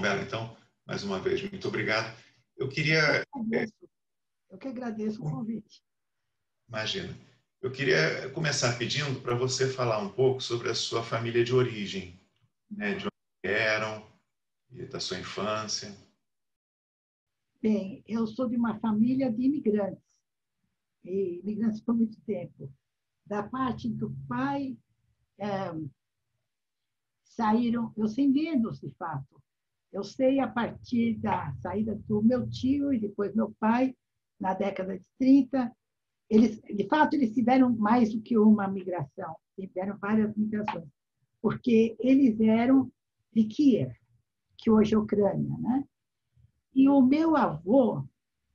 Vera, então, mais uma vez, muito obrigado. Eu queria... Eu que agradeço o convite. Imagina. Eu queria começar pedindo para você falar um pouco sobre a sua família de origem, né? De onde eram, e da sua infância. Bem, eu sou de uma família de imigrantes, e imigrantes por muito tempo. Da parte do pai, saíram, eu sei menos, de fato. Eu sei a partir da saída do meu tio e depois meu pai, na década de 30. Eles, de fato, eles tiveram mais do que uma migração, tiveram várias migrações, porque eles eram de Kiev, que hoje é Ucrânia, né? E o meu avô,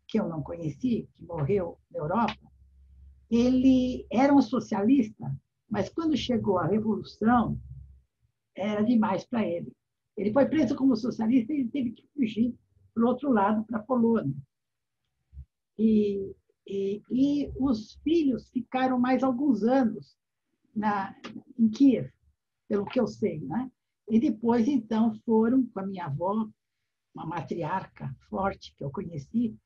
que eu não conheci, que morreu na Europa, ele era um socialista, mas quando chegou a Revolução, era demais para ele. Ele foi preso como socialista e ele teve que fugir para o outro lado, para a Polônia. E os filhos ficaram mais alguns anos em Kiev, pelo que eu sei, né? E depois, então, foram com a minha avó, uma matriarca forte que eu conheci,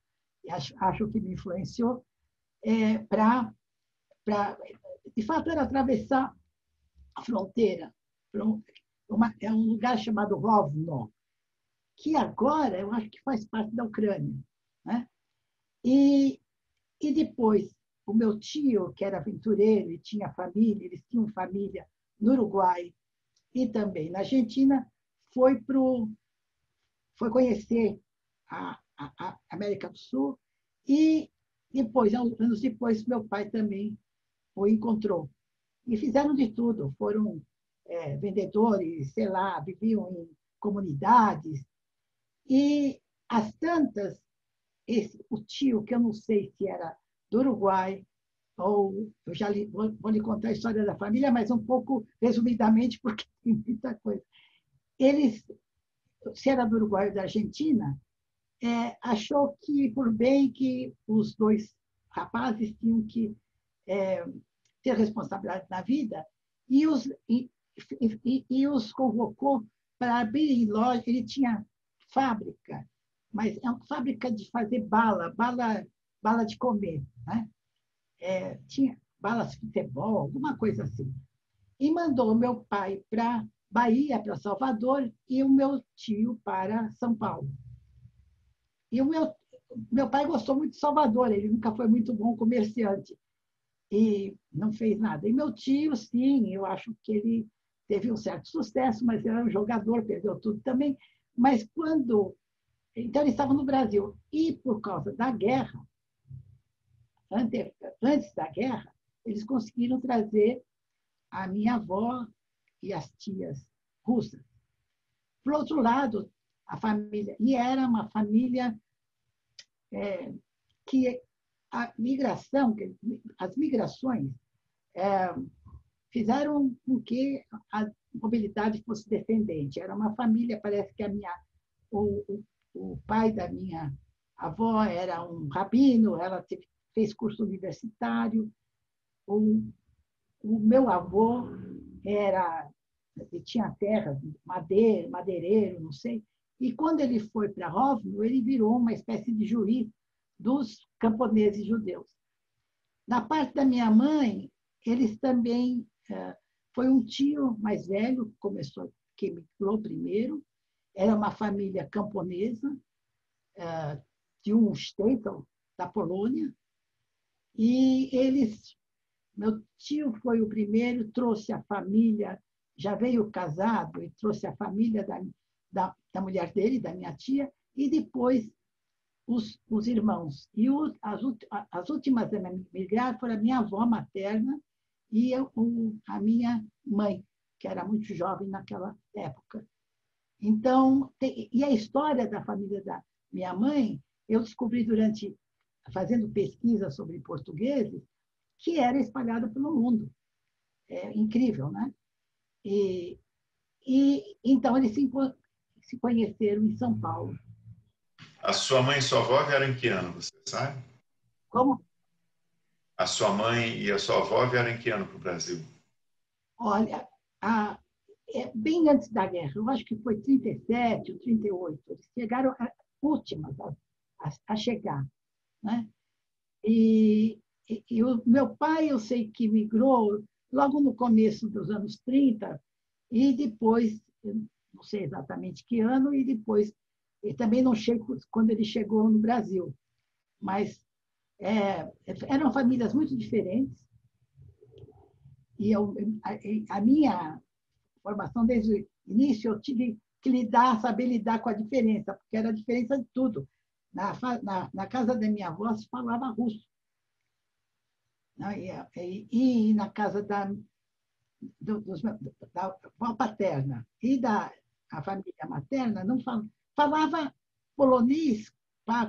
e acho que me influenciou, de fato, era atravessar a fronteira. É um lugar chamado Rovno, que agora eu acho que faz parte da Ucrânia, né? E depois, o meu tio, que era aventureiro e tinha família, eles tinham família no Uruguai e também na Argentina, foi conhecer a América do Sul e depois, anos depois, meu pai também o encontrou. E fizeram de tudo, foram vendedores, sei lá, viviam em comunidades. E as tantas, o tio, que eu não sei se era do Uruguai, ou eu já vou lhe contar a história da família, mas um pouco resumidamente, porque tem muita coisa. Eles, se era do Uruguai ou da Argentina, achou que, por bem, que os dois rapazes tinham que ter responsabilidade na vida e os convocou para abrir loja. Ele tinha fábrica, mas é uma fábrica de fazer bala de comer, né? Tinha balas de futebol, alguma coisa assim. E mandou o meu pai para Bahia, para Salvador, e o meu tio para São Paulo. E o meu pai gostou muito de Salvador, ele nunca foi muito bom comerciante e não fez nada. E meu tio, sim, eu acho que ele teve um certo sucesso, mas era um jogador, perdeu tudo também. Mas quando... Então, ele estava no Brasil. E por causa da guerra, antes da guerra, eles conseguiram trazer a minha avó e as tias russas. Por outro lado, a família... E era uma família que a migração, as migrações fizeram com que a mobilidade fosse descendente. Era uma família, parece que o pai da minha avó era um rabino, ela fez curso universitário. O meu avô tinha terra, madeireiro, não sei. E quando ele foi para Rovno, ele virou uma espécie de juiz dos camponeses judeus. Da parte da minha mãe, eles também... foi um tio mais velho que migrou primeiro. Era uma família camponesa, de um estado da Polônia. E meu tio foi o primeiro, trouxe a família, já veio casado e trouxe a família da mulher dele, da minha tia, e depois os irmãos. E as últimas a migrar foram a minha avó materna e a minha mãe, que era muito jovem naquela época. Então, e a história da família da minha mãe, eu descobri fazendo pesquisa sobre portugueses, que era espalhada pelo mundo. É incrível, né? Então, eles se conheceram em São Paulo. A sua mãe e sua avó vieram em que ano, você sabe? Como? A sua mãe e a sua avó vieram em que ano para o Brasil? Olha, bem antes da guerra, eu acho que foi 37 ou 38, eles chegaram últimas a chegar, né? E o meu pai, eu sei que migrou logo no começo dos anos 30, e depois, não sei exatamente que ano, e depois, e também não sei quando ele chegou no Brasil, mas eram famílias muito diferentes, e a minha formação desde o início, eu tive que saber lidar com a diferença, porque era a diferença de tudo. Na casa da minha avó se falava russo, né? E na casa da avó paterna e da a família materna não falava polonês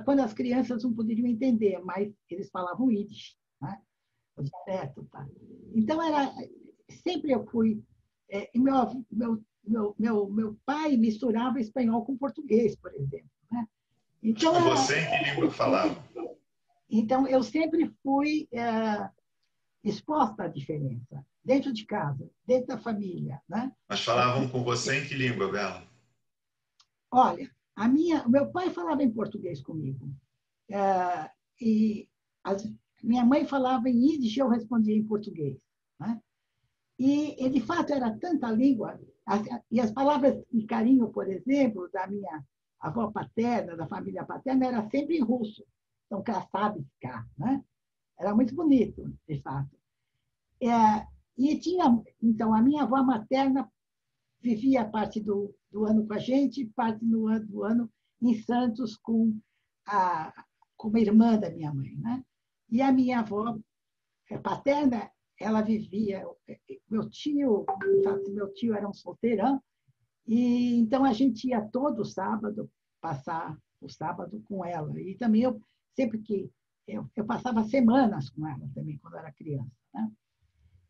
quando as crianças não poderiam entender, mas eles falavam Yiddish, né? O dialeto, tá? Então sempre eu fui meu pai misturava espanhol com português, por exemplo, né? Mas com você, em que língua falava? Então eu sempre fui exposta à diferença, dentro de casa, dentro da família, né? Mas falavam com você em que língua, Bela? Olha, o meu pai falava em português comigo, e minha mãe falava em Yiddish e eu respondia em português, né? E de fato, era tanta língua, e as palavras de carinho, por exemplo, da minha avó paterna, da família paterna, era sempre em russo. Então, Krasavitska, né? Era muito bonito, de fato. E então, a minha avó materna vivia parte do ano com a gente, parte do ano em Santos com uma irmã da minha mãe, né? E a minha avó paterna, ela vivia, meu tio era um solteirão, e então a gente ia todo sábado passar o sábado com ela. E também sempre que eu passava semanas com ela também quando era criança, né?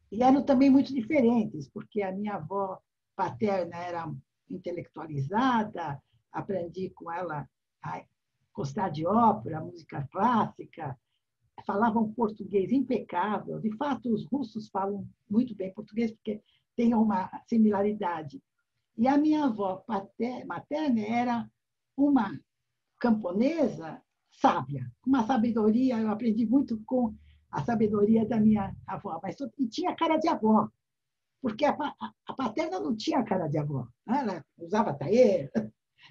E eram também muito diferentes, porque a minha avó paterna era intelectualizada, aprendi com ela a gostar de ópera, música clássica, falavam português impecável. De fato, os russos falam muito bem português, porque tem uma similaridade. E a minha avó materna era uma camponesa sábia, uma sabedoria. Eu aprendi muito com a sabedoria da minha avó, e tinha cara de avó, porque a paterna não tinha cara de avó. Ela usava taie,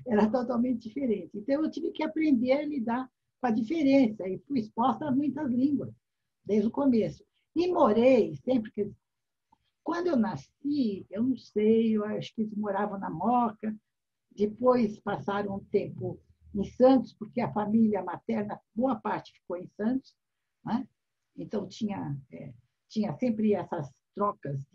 era totalmente diferente. Então, eu tive que aprender a lidar com a diferença e fui exposta a muitas línguas, desde o começo. E morei sempre que... Quando eu nasci, eu não sei, eu acho que eles moravam na Moca, depois passaram um tempo em Santos, porque a família materna, boa parte ficou em Santos, né? Então, tinha sempre essas trocas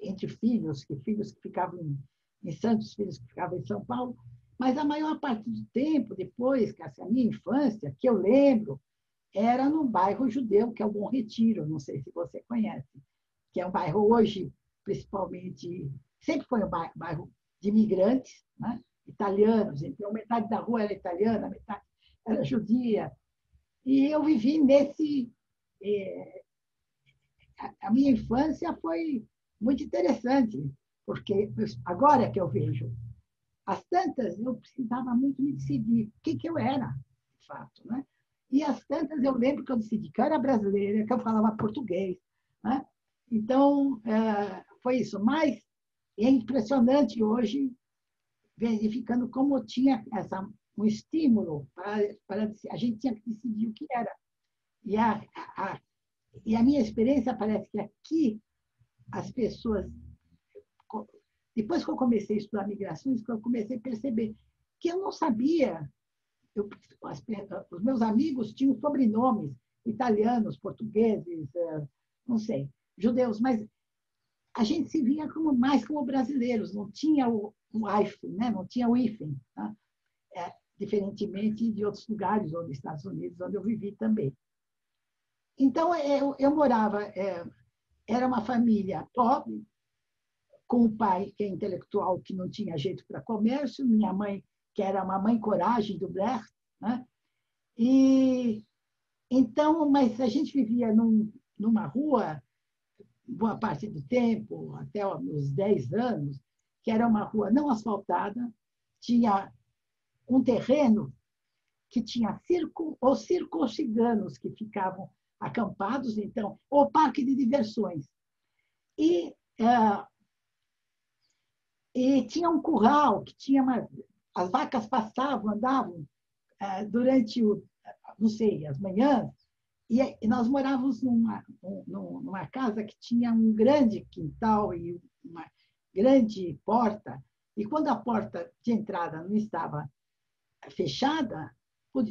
entre filhos que ficavam em Santos, filhos que ficavam em São Paulo, mas a maior parte do tempo, depois, que a minha infância, que eu lembro, era no bairro judeu, que é o Bom Retiro, não sei se você conhece, que é um bairro hoje, principalmente, sempre foi um bairro de imigrantes, né? Italianos, então metade da rua era italiana, metade era judia, e eu vivi a minha infância foi muito interessante, porque agora é que eu vejo, as tantas eu precisava muito me decidir o que eu era, de fato, né? E as tantas eu lembro que eu decidi que eu era brasileira, que eu falava português, né? Então, foi isso. Mas é impressionante hoje, verificando como tinha um estímulo para a gente tinha que decidir o que era. E a minha experiência parece que aqui as pessoas, depois que eu comecei a estudar migrações, que eu comecei a perceber que eu não sabia, os meus amigos tinham sobrenomes italianos, portugueses, não sei, judeus, mas a gente se via mais como brasileiros, não tinha o hífen, né? Não tinha o hífen, tá? Diferentemente de outros lugares, ou nos Estados Unidos, onde eu vivi também. Então, eu morava, era uma família pobre, com o pai, que é intelectual, que não tinha jeito para comércio, minha mãe, que era uma mãe coragem do Brecht, né? E então, mas a gente vivia numa rua, boa parte do tempo, até os 10 anos, que era uma rua não asfaltada, tinha um terreno que tinha circo ou circo-ciganos que ficavam acampados, então, ou parque de diversões. E, e tinha um curral que tinha as vacas passavam, andavam durante não sei, as manhãs, e nós morávamos numa casa que tinha um grande quintal e uma grande porta, e quando a porta de entrada não estava fechada,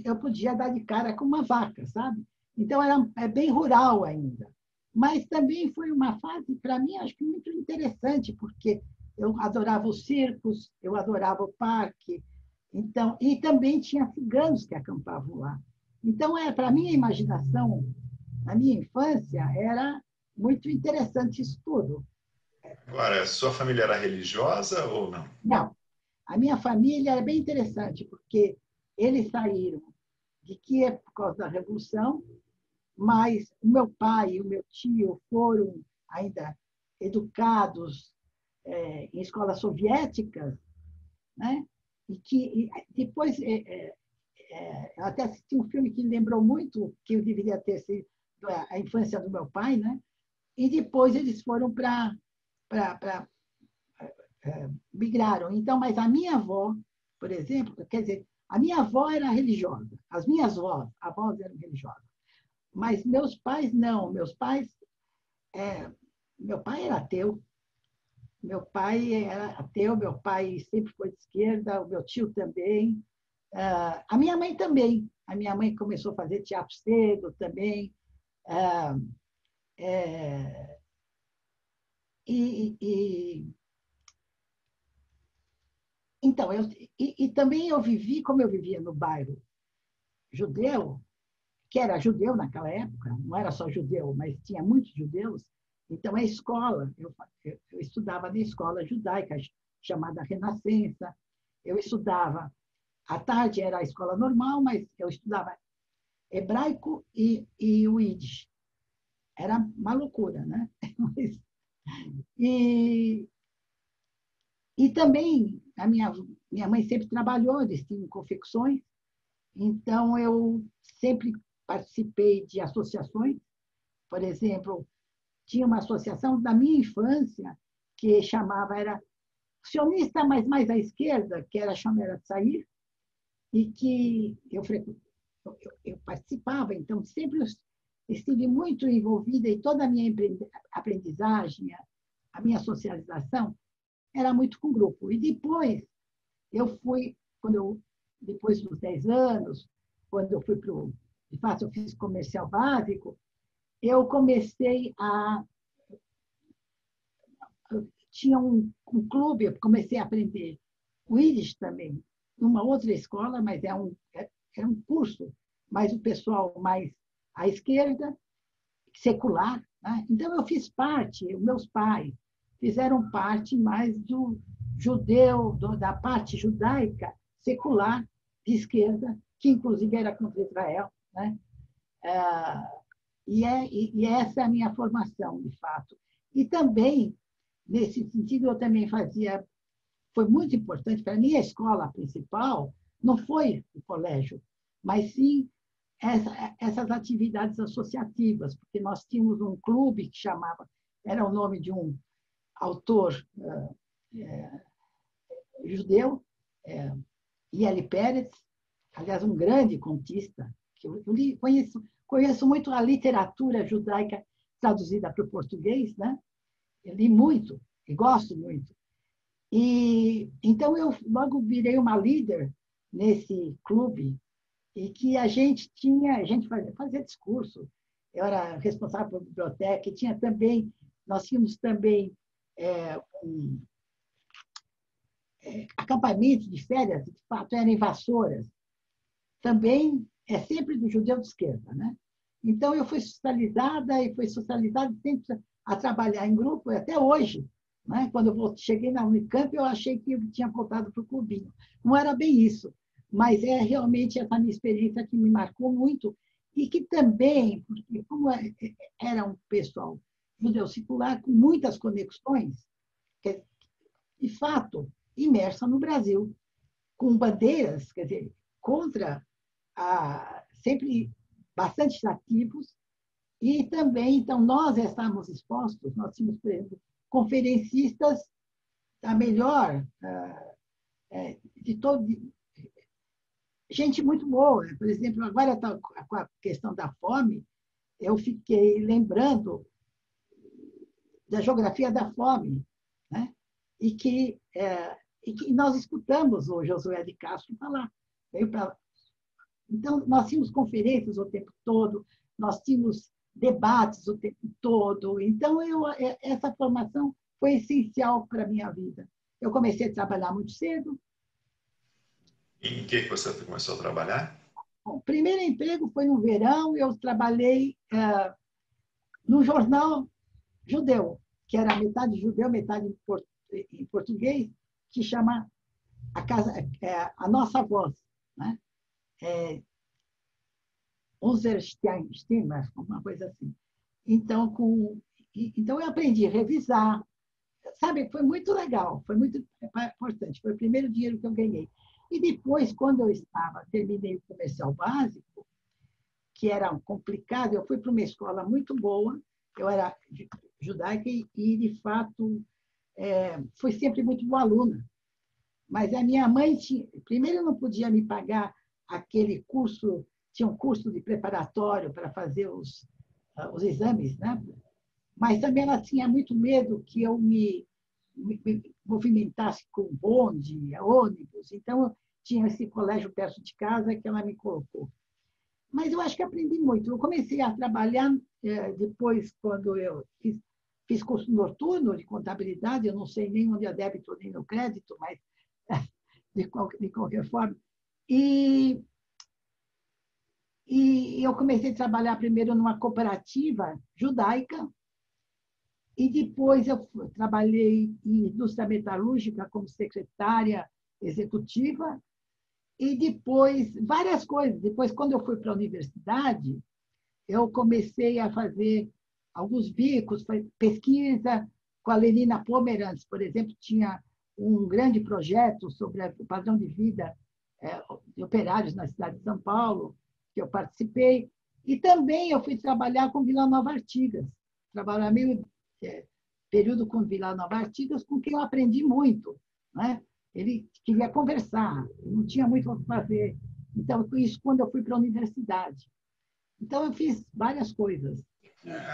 eu podia dar de cara com uma vaca, sabe? Então, é bem rural ainda. Mas também foi uma fase, para mim, acho que muito interessante, porque eu adorava os circos, eu adorava o parque, então, e também tinha ciganos que acampavam lá. Então, para mim, a imaginação, na minha infância, era muito interessante isso tudo. Agora, sua família era religiosa ou não? Não, a minha família é bem interessante, porque eles saíram de Kiev por causa da Revolução, mas o meu pai e o meu tio foram ainda educados em escolas soviéticas, né? E depois, eu até assisti um filme que lembrou muito que eu deveria ter sido a infância do meu pai, né? E depois eles foram migraram. Então, mas a minha avó, por exemplo, quer dizer, a minha avó era religiosa, as minhas avós eram religiosas, mas meus pais não. Meu pai era ateu. Meu pai era ateu, meu pai sempre foi de esquerda, o meu tio também. A minha mãe também. A minha mãe começou a fazer teatro cedo também. Ah, é, e, e, então, também eu vivi, como eu vivia no bairro judeu, que era judeu naquela época, não era só judeu, mas tinha muitos judeus. Então, a escola, eu estudava na escola judaica, chamada Renascença. Eu estudava, à tarde era a escola normal, mas eu estudava hebraico e o Yiddish. Era uma loucura, né? E, e também, minha mãe sempre trabalhou, eles tinham confecções, então eu sempre participei de associações. Por exemplo, tinha uma associação da minha infância que era sionista, mas mais à esquerda, que era a Shomer Tzair, e que eu participava. Então, sempre estive muito envolvida e toda a minha aprendizagem, a minha socialização, era muito com grupo. E depois, eu fui, depois dos 10 anos, quando eu fui de fato, eu fiz comercial básico, eu comecei tinha um clube, eu comecei a aprender o Yiddish também, numa outra escola, mas é um curso, mas o pessoal mais à esquerda, secular, né? Então, eu fiz parte, meus pais fizeram parte mais do judeu, da parte judaica secular de esquerda, que inclusive era contra Israel, né? E essa é a minha formação, de fato. E também, nesse sentido, eu também foi muito importante para mim, a escola principal não foi o colégio, mas sim essas atividades associativas, porque nós tínhamos um clube que era o nome de um autor judeu, I.L. Pérez, aliás, um grande contista, que eu conheço muito a literatura judaica traduzida para o português, né? Eu li muito e gosto muito. E então eu logo virei uma líder nesse clube e que a gente fazia discurso. Eu era responsável pela biblioteca e nós tínhamos também acampamentos de férias, de fato, eram em Vassouras. Também é sempre do judeu de esquerda, né? Então, eu fui socializada sempre a trabalhar em grupo, e até hoje. Né? Quando eu cheguei na Unicamp, eu achei que eu tinha voltado para o clubinho. Não era bem isso, mas é realmente essa minha experiência que me marcou muito e que também, porque como era um pessoal judeu secular com muitas conexões, de fato, imersa no Brasil, com bandeiras, quer dizer, contra sempre bastante ativos, e também, então, nós estávamos expostos, nós tínhamos, por exemplo, conferencistas da melhor, de todo, gente muito boa. Por exemplo, agora com a questão da fome, eu fiquei lembrando da geografia da fome, né? E que nós escutamos o Josué de Castro falar. Então, nós tínhamos conferências o tempo todo, nós tínhamos debates o tempo todo. Então, essa formação foi essencial para a minha vida. Eu comecei a trabalhar muito cedo. E em que você começou a trabalhar? Bom, o primeiro emprego foi no verão, eu trabalhei num jornal judeu, que era metade judeu, metade em português, que chama a Nossa Voz, né? Unser Stimme, uma coisa assim. Então, então, eu aprendi a revisar. Sabe, foi muito legal, foi muito importante. Foi o primeiro dinheiro que eu ganhei. E depois, quando eu terminei o comercial básico, que era complicado, eu fui para uma escola muito boa, eu era judaica e, de fato, fui sempre muito boa aluna. Mas a minha mãe primeiro não podia me pagar aquele curso, tinha um curso de preparatório para fazer os exames, né? Mas também ela tinha muito medo que eu me movimentasse com bonde, ônibus. Então, tinha esse colégio perto de casa que ela me colocou. Mas eu acho que aprendi muito. Eu comecei a trabalhar depois, quando eu fiz curso noturno de contabilidade, eu não sei nem onde é débito nem no crédito, mas de qualquer forma. E eu comecei a trabalhar primeiro numa cooperativa judaica, e depois eu trabalhei em indústria metalúrgica como secretária executiva, e depois várias coisas. Depois, quando eu fui para a universidade, eu comecei a fazer alguns bicos, pesquisa com a Lenina Pomeranz, por exemplo, tinha um grande projeto sobre o padrão de vida de operários na cidade de São Paulo, que eu participei, e também eu fui trabalhar com Vila Nova Artigas, trabalhar meio período com Vila Nova Artigas, com quem eu aprendi muito, né? Ele queria conversar, não tinha muito o que fazer. Então, isso quando eu fui para a universidade. Então, eu fiz várias coisas.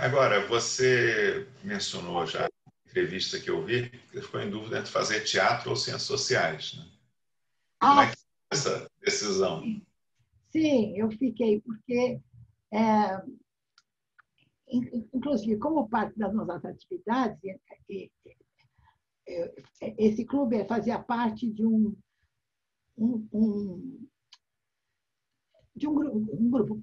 Agora, você mencionou já na entrevista que eu vi, que ficou em dúvida entre fazer teatro ou ciências sociais, né? Como é que foi essa decisão? Sim, eu fiquei, porque, inclusive, como parte das nossas atividades, esse clube fazia parte de um grupo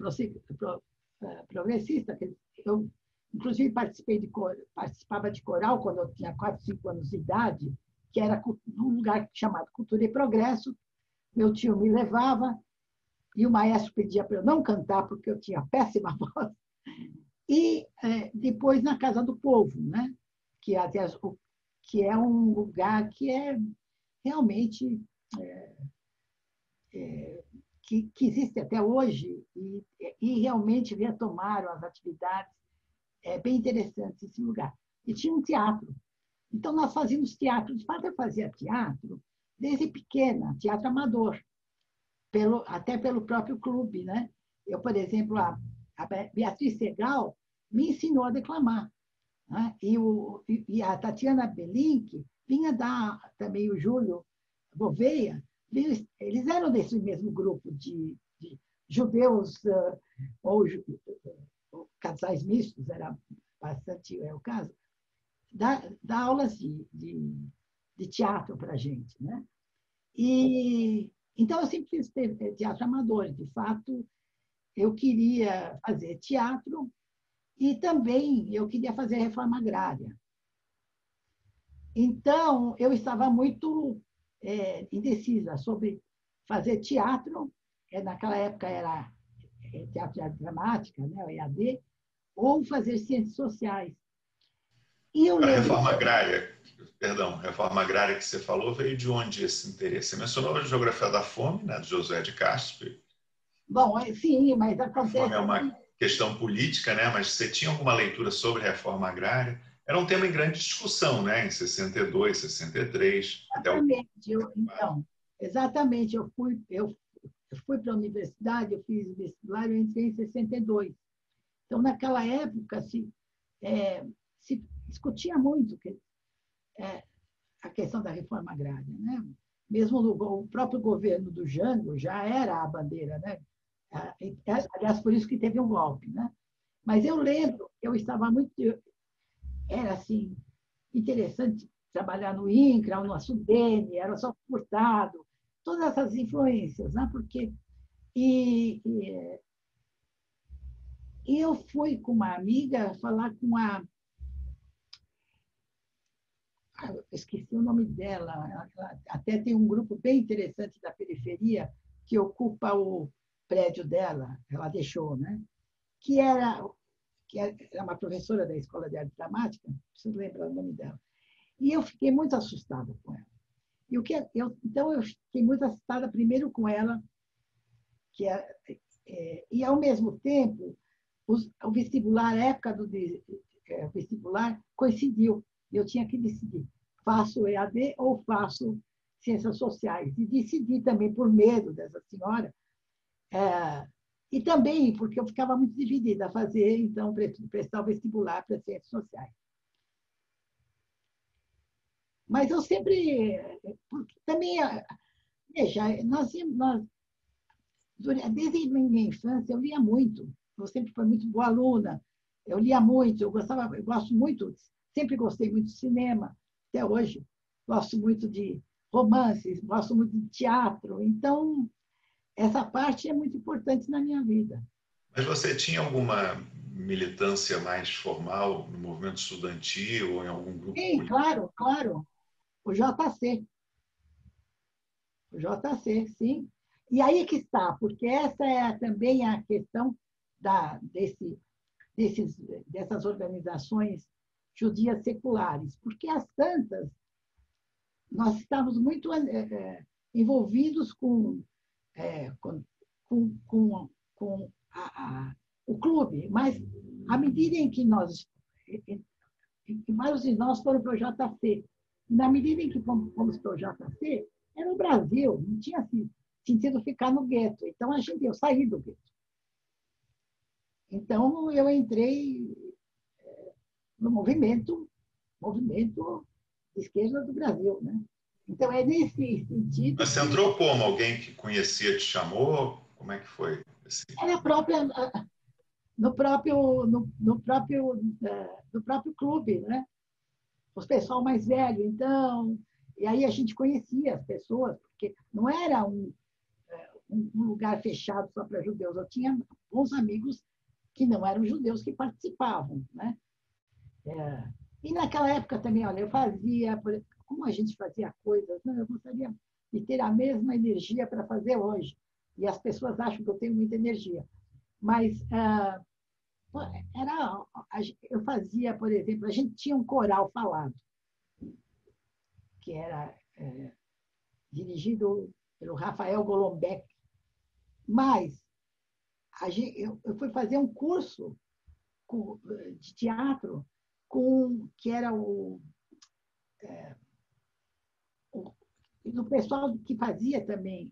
progressista. Eu, inclusive, participava de coral quando eu tinha 4, 5 anos de idade, que era num lugar chamado Cultura e Progresso. Meu tio me levava e o maestro pedia para eu não cantar, porque eu tinha péssima voz. E depois na Casa do Povo, né? que é um lugar que é realmente que existe até hoje e realmente retomaram as atividades. É bem interessante esse lugar. E tinha um teatro. Então, nós fazíamos teatro. De fato, eu fazia teatro desde pequena, teatro amador, até pelo próprio clube, né? Eu, por exemplo, a Beatriz Segal me ensinou a declamar, né? E a Tatiana Belink vinha dar também o Júlio Gouveia. Eles eram desse mesmo grupo de judeus ou casais mistos, era bastante o caso, dá aulas de teatro para a gente, né? E então eu sempre fiz teatro amador. De fato, eu queria fazer teatro e também eu queria fazer reforma agrária. Então, eu estava muito indecisa sobre fazer teatro, naquela época era teatro de arte dramática, né, o EAD, ou fazer ciências sociais. E eu A lembro... reforma agrária, perdão, reforma agrária que você falou, veio de onde esse interesse? Você mencionou a Geografia da Fome, né, de José de Castro. Bom, sim, mas A fome é acontece uma que... questão política, né, mas você tinha alguma leitura sobre reforma agrária? Era um tema em grande discussão, né, em 62, 63, até o... Exatamente, então, exatamente, eu fui para a universidade, eu fiz vestibular, eu entrei em 62. Então, naquela época, se discutia muito é, a questão da reforma agrária, né? Mesmo o próprio governo do Jango já era a bandeira, né? Aliás, por isso que teve um golpe, né? Mas eu lembro, eu estava muito, era assim interessante trabalhar no INCRA, no Sudene, era só Furtado, todas essas influências, né? Porque e eu fui com uma amiga falar com a... Eu esqueci o nome dela. Ela até tem um grupo bem interessante da periferia que ocupa o prédio dela, ela deixou, né? Que era, que era uma professora da Escola de Arte Dramática, preciso lembrar o nome dela. E eu fiquei muito assustada com ela. Então, eu fiquei muito assustada primeiro com ela, e, ao mesmo tempo, o vestibular, a época do vestibular, coincidiu. Eu tinha que decidir, faço EAD ou faço Ciências Sociais. E decidi também, por medo dessa senhora, e também porque eu ficava muito dividida a fazer, então, prestar o vestibular para Ciências Sociais. Mas eu sempre... Porque também, veja, desde minha infância, eu lia muito. Eu sempre fui muito boa aluna. Eu lia muito, eu gosto muito, sempre gostei muito de cinema, até hoje. Gosto muito de romances, gosto muito de teatro. Então, essa parte é muito importante na minha vida. Mas você tinha alguma militância mais formal no movimento estudantil ou em algum grupo Sim, político? claro, claro. O JC. O JC, sim. E aí que está, porque essa é também a questão desses, dessas organizações judias seculares, porque as tantas, nós estávamos muito envolvidos com o clube, mas à medida em que vários de nós foram para o JC, na medida em que fomos para o JC, era o Brasil, não tinha sentido ficar no gueto. Então, eu saí do gueto. Então, eu entrei no movimento de esquerda do Brasil, né? Então, é nesse sentido Mas você que entrou como? Alguém que conhecia te chamou? Como é que foi? era própria no próprio clube, né? Os pessoal mais velho, então, e aí a gente conhecia as pessoas, porque não era um lugar fechado só para judeus. Eu tinha bons amigos que não eram judeus que participavam, né? E naquela época também, olha, eu fazia, como a gente fazia coisas, né? Eu gostaria de ter a mesma energia para fazer hoje. E as pessoas acham que eu tenho muita energia. Mas eu fazia, por exemplo, a gente tinha um coral falado, que era dirigido pelo Rafael Golombek. Mas eu fui fazer um curso de teatro que era do pessoal que fazia também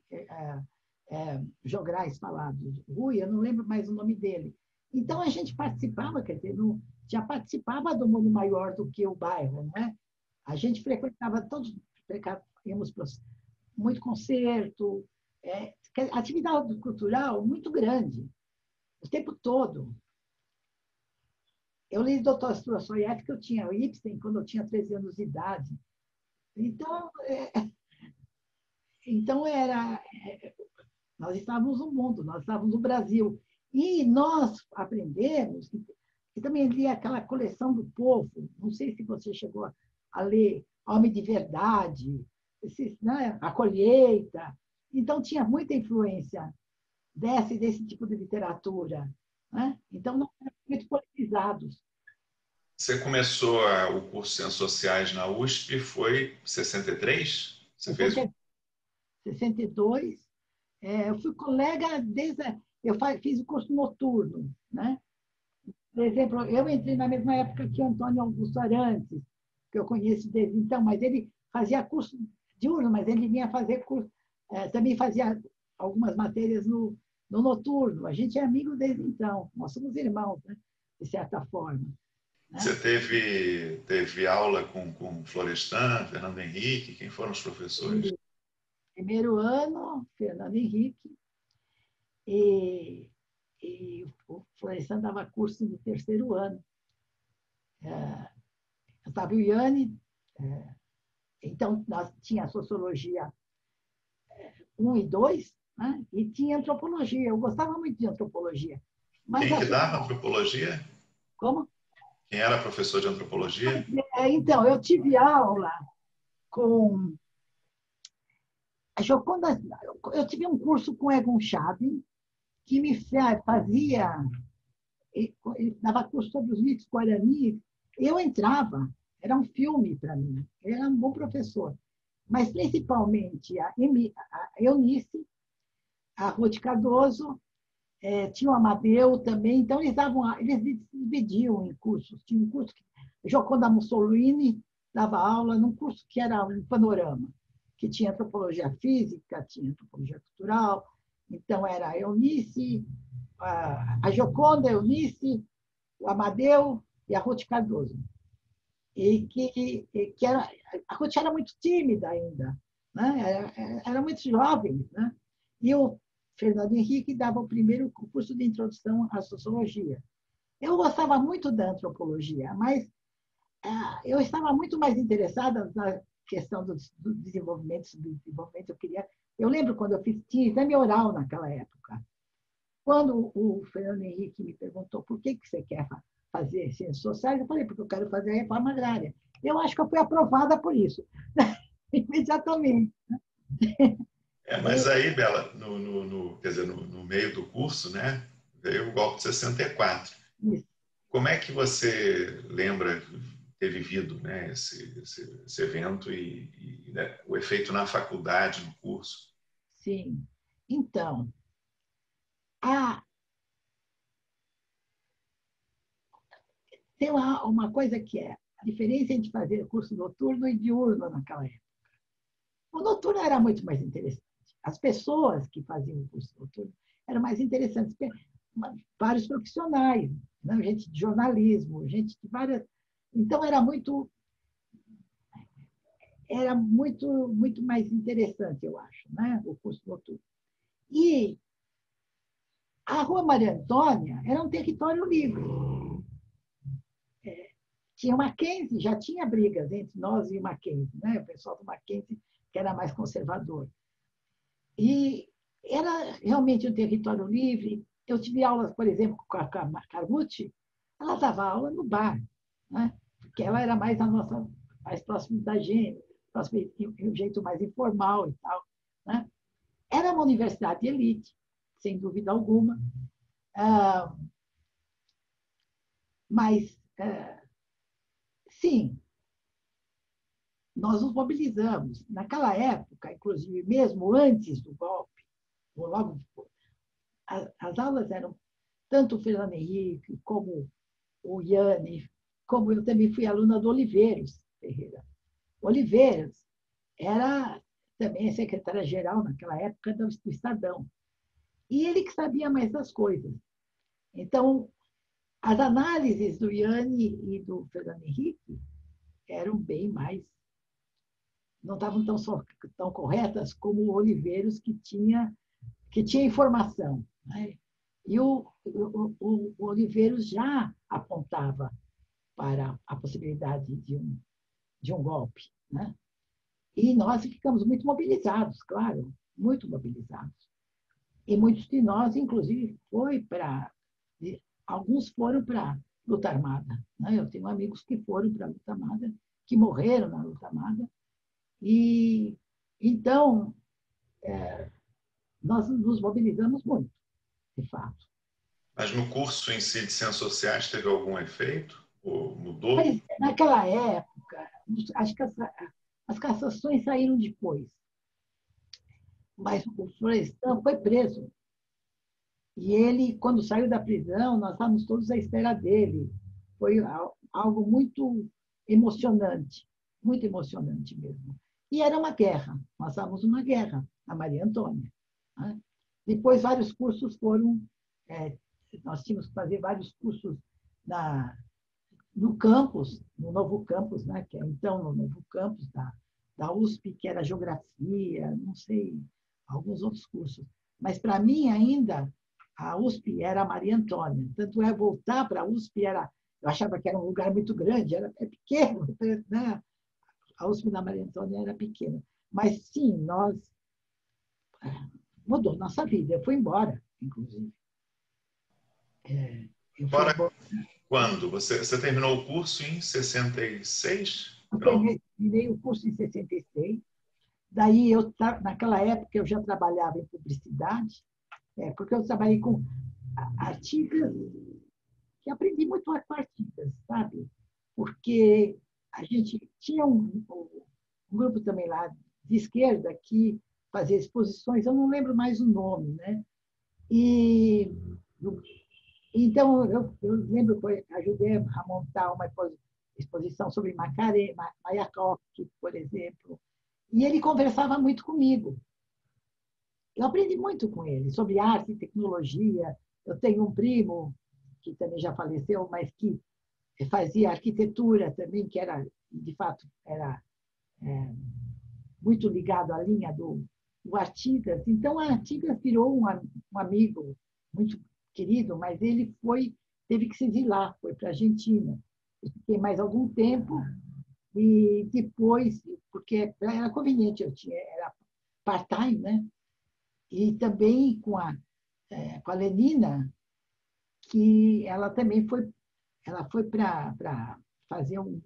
jograis falados. Rui, eu não lembro mais o nome dele. Então, a gente participava, quer dizer, já participava do mundo maior do que o bairro, não é? A gente frequentava íamos para muito concerto, atividade cultural muito grande, o tempo todo. Eu li Doutor Dostoiévski, que eu tinha o Ibsen quando eu tinha 13 anos de idade. Então, então nós estávamos no mundo, nós estávamos no Brasil. E nós aprendemos, e também li aquela coleção do povo, não sei se você chegou a ler Homem de Verdade, né, A Colheita. Então, tinha muita influência desse tipo de literatura. Né? Então, nós éramos muito politizados. Você começou o curso de Ciências Sociais na USP, foi em 63? Você fez 62. Eu fui colega desde... fiz o curso noturno, né? Por exemplo, eu entrei na mesma época que o Antônio Augusto Arantes, que eu conheço desde então, mas ele fazia curso diurno, mas ele vinha fazer curso, também fazia algumas matérias no noturno. A gente é amigo desde então, nós somos irmãos, né? De certa forma. Né? Você teve aula com Florestan, Fernando Henrique? Quem foram os professores? Primeiro ano, Fernando Henrique, e o Florestan dava curso no terceiro ano. Estava o Iane, então nós tinha Sociologia 1 e 2, né? E tinha Antropologia. Eu gostava muito de Antropologia. Mas Quem que dava Antropologia? Como? Quem era professor de Antropologia? Então, eu tive aula com a Joconda. Eu tive um curso com Egon Schaben, que me fazia... Ele dava curso sobre os mitos guarani. Eu entrava, era um filme para mim. Ele era um bom professor. Mas, principalmente, a Eunice, a Ruth Cardoso, tinha o Amadeu também. Então, eles dividiam em cursos. Tinha um curso que Gioconda Mussolini dava aula num curso que era um panorama, que tinha antropologia física, tinha antropologia cultural. Então, era a Eunice, a Gioconda, a Eunice, o Amadeu e a Ruth Cardoso. E que era, a Ruth era muito tímida ainda, né? Era muito jovem. Né? E o Fernando Henrique dava o primeiro curso de introdução à sociologia. Eu gostava muito da antropologia, mas eu estava muito mais interessada na questão do desenvolvimento, eu queria... Eu lembro quando eu tinha exame oral naquela época. Quando o Fernando Henrique me perguntou por que você quer fazer ciências sociais, eu falei, porque eu quero fazer a reforma agrária. Eu acho que eu fui aprovada por isso, imediatamente. Mas aí, Bela, quer dizer, no meio do curso, né, veio o golpe de 64. Isso. Como é que você lembra ter vivido, né, esse evento e né, o efeito na faculdade, no curso? Sim. Então, a tem uma coisa que é a diferença entre fazer curso noturno e diurno naquela época. O noturno era muito mais interessante. As pessoas que faziam o curso noturno eram mais interessantes. Vários profissionais, né? Gente de jornalismo, gente de várias... Então, muito mais interessante, eu acho, né? O curso noturno. E a Rua Maria Antônia era um território livre. Tinha o Mackenzie, já tinha brigas entre nós e o Mackenzie, né? O pessoal do Mackenzie, que era mais conservador. E era realmente um território livre. Eu tive aulas, por exemplo, com a Carmucci, ela dava aula no bar, né? Porque ela era mais próxima da gente, de um jeito mais informal e tal. Né? Era uma universidade de elite, sem dúvida alguma, mas, sim, nós nos mobilizamos. Naquela época, inclusive, mesmo antes do golpe, ou logo as aulas eram tanto o Fernando Henrique, como o Iane, como eu também fui aluna do Oliveiros Ferreira. Oliveiros era também secretária-geral naquela época do Estadão. E ele que sabia mais das coisas. Então, as análises do Iane e do Fernando Henrique eram bem mais... não estavam tão corretas como o Oliveiros, que tinha informação. Né? E o Oliveiros já apontava para a possibilidade de um golpe. Né? E nós ficamos muito mobilizados, claro, muito mobilizados. E muitos de nós, inclusive, alguns foram para a luta armada. Né? Eu tenho amigos que foram para a luta armada, que morreram na luta armada. E, então, nós nos mobilizamos muito, de fato. Mas no curso em si de Ciências Sociais teve algum efeito? Ou mudou? Mas, naquela época, acho que as cassações saíram depois. Mas o Florestan foi preso. E ele, quando saiu da prisão, nós estávamos todos à espera dele. Foi algo muito emocionante mesmo. E era uma guerra, nós estávamos numa guerra, a Maria Antônia. Né? Depois, vários cursos foram. É, nós tínhamos que fazer vários cursos no campus, no novo campus, né? Que é então no novo campus da USP, que era geografia, não sei, alguns outros cursos. Mas, para mim, ainda, a USP era a Maria Antônia. Tanto é, voltar para a USP era. Eu achava que era um lugar muito grande, era pequeno, né? A USP da Maria Antônia era pequena. Mas, sim, mudou nossa vida. Eu fui embora, inclusive. Eu fui Fora embora. quando? Você terminou o curso em 66? Eu Não? terminei o curso em 66. Daí, naquela época, eu já trabalhava em publicidade, porque eu trabalhei com artigas, que aprendi muito com artigas, sabe? Porque a gente tinha um grupo também lá de esquerda que fazia exposições, eu não lembro mais o nome, né? E então eu lembro que eu ajudei a montar uma exposição sobre Mayakovsky, por exemplo, e ele conversava muito comigo. Eu aprendi muito com ele sobre arte e tecnologia. Eu tenho um primo que também já faleceu, mas que fazia arquitetura também, que era, de fato, era muito ligado à linha do Artigas. Então, a Artigas virou um amigo muito querido, mas ele teve que se exilar, foi para a Argentina. Eu fiquei mais algum tempo e depois, porque era conveniente, era part-time, né? E também com a Lenina, que ela também ela foi para fazer um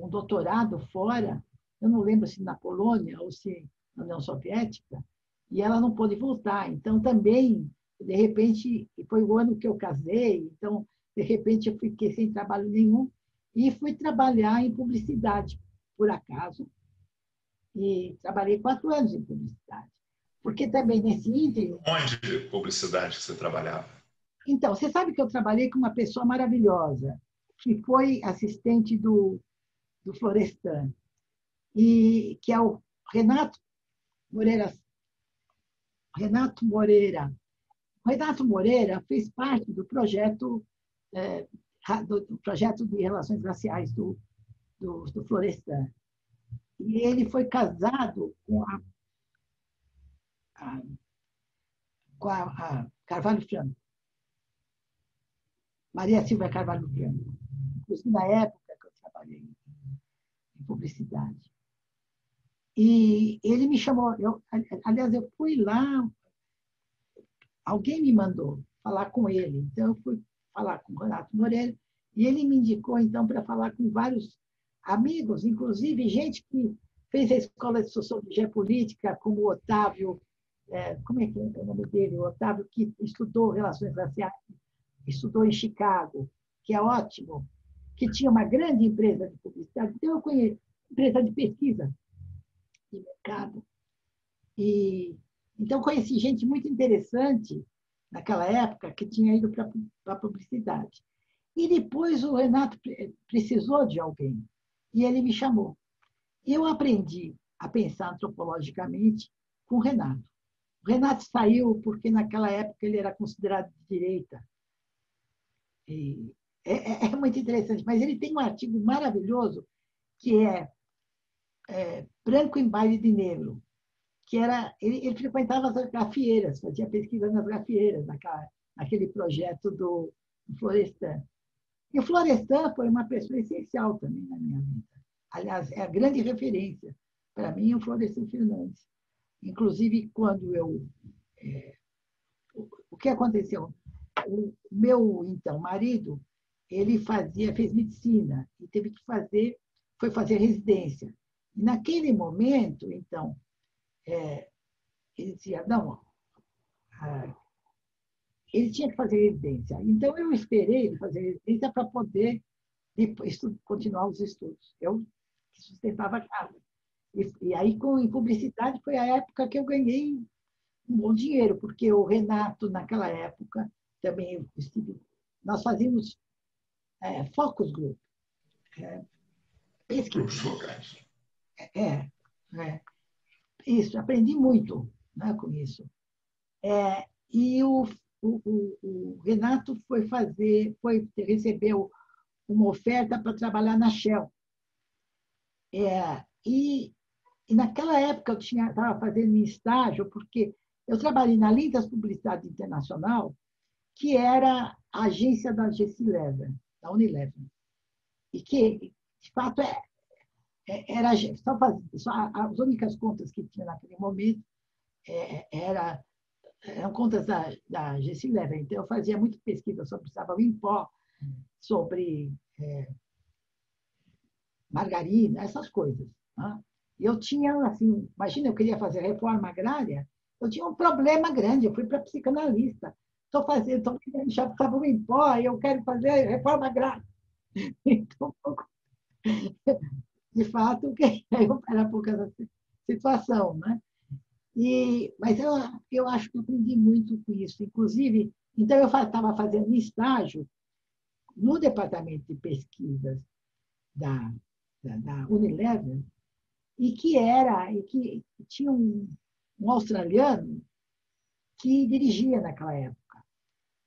doutorado fora, eu não lembro se na Polônia ou se na União Soviética, e ela não pôde voltar. Então, também, de repente, foi o ano que eu casei, então, de repente, eu fiquei sem trabalho nenhum e fui trabalhar em publicidade, por acaso, e trabalhei 4 anos em publicidade. Porque também nesse ínterim. Onde de publicidade que você trabalhava? Então, você sabe que eu trabalhei com uma pessoa maravilhosa, que foi assistente do Florestan, e que é o Renato Moreira. Renato Moreira. O Renato Moreira fez parte é, do projeto de relações raciais do Florestan. E ele foi casado a, a Carvalho Franco, Maria Silvia Carvalho Franco, inclusive na época que eu trabalhei em publicidade. E ele me chamou, aliás, eu fui lá, alguém me mandou falar com ele, então eu fui falar com o Renato Moreira, e ele me indicou, então, para falar com vários amigos, inclusive gente que fez a escola de sociologia política, como o Otávio, como é que é o nome dele? O Otávio, que estudou relações raciais, estudou em Chicago, que é ótimo, que tinha uma grande empresa de publicidade, então eu conheço, empresa de pesquisa de mercado. E, então, conheci gente muito interessante naquela época que tinha ido para a publicidade. E depois o Renato precisou de alguém e ele me chamou. E eu aprendi a pensar antropologicamente com o Renato. O Renato saiu porque naquela época ele era considerado de direita. E é muito interessante, mas ele tem um artigo maravilhoso que é Branco em Baile de Negro, que era ele frequentava as gafieiras, fazia pesquisa nas gafieiras, naquele projeto do Florestan. E o Florestan foi uma pessoa essencial também na minha vida. Aliás, é a grande referência para mim o Florestan Fernandes. Inclusive, quando o que aconteceu? O meu, então, marido, ele fez medicina e foi fazer residência. E naquele momento, então, ele dizia, não, ele tinha que fazer residência. Então, eu esperei ele fazer residência para poder de continuar os estudos. Eu sustentava a casa. E aí, em publicidade, foi a época que eu ganhei um bom dinheiro, porque o Renato, naquela época, também eu estive, nós fazíamos focus group, Grupos pesquisa. focais. É, é, isso, aprendi muito, né, com isso. E o Renato recebeu uma oferta para trabalhar na Shell. E naquela época eu estava fazendo um estágio, porque eu trabalhei na Lindas Publicidade Internacional, que era a agência da Gessilever, da Unilever. E que, de fato, era só as únicas contas que tinha naquele momento eram contas da Gessilever. Então, eu fazia muita pesquisa sobre sabão em pó, sobre margarina, essas coisas. Né? E eu tinha, assim, imagina, eu queria fazer reforma agrária, eu tinha um problema grande, eu fui para psicanalista. Estou querendo sabão em pó e eu quero fazer reforma agrária. Então, de fato, era por causa dessa situação. Né? Mas eu acho que eu aprendi muito com isso. Inclusive, então eu estava fazendo estágio no departamento de pesquisas da Unilever, e que tinha um australiano que dirigia naquela época.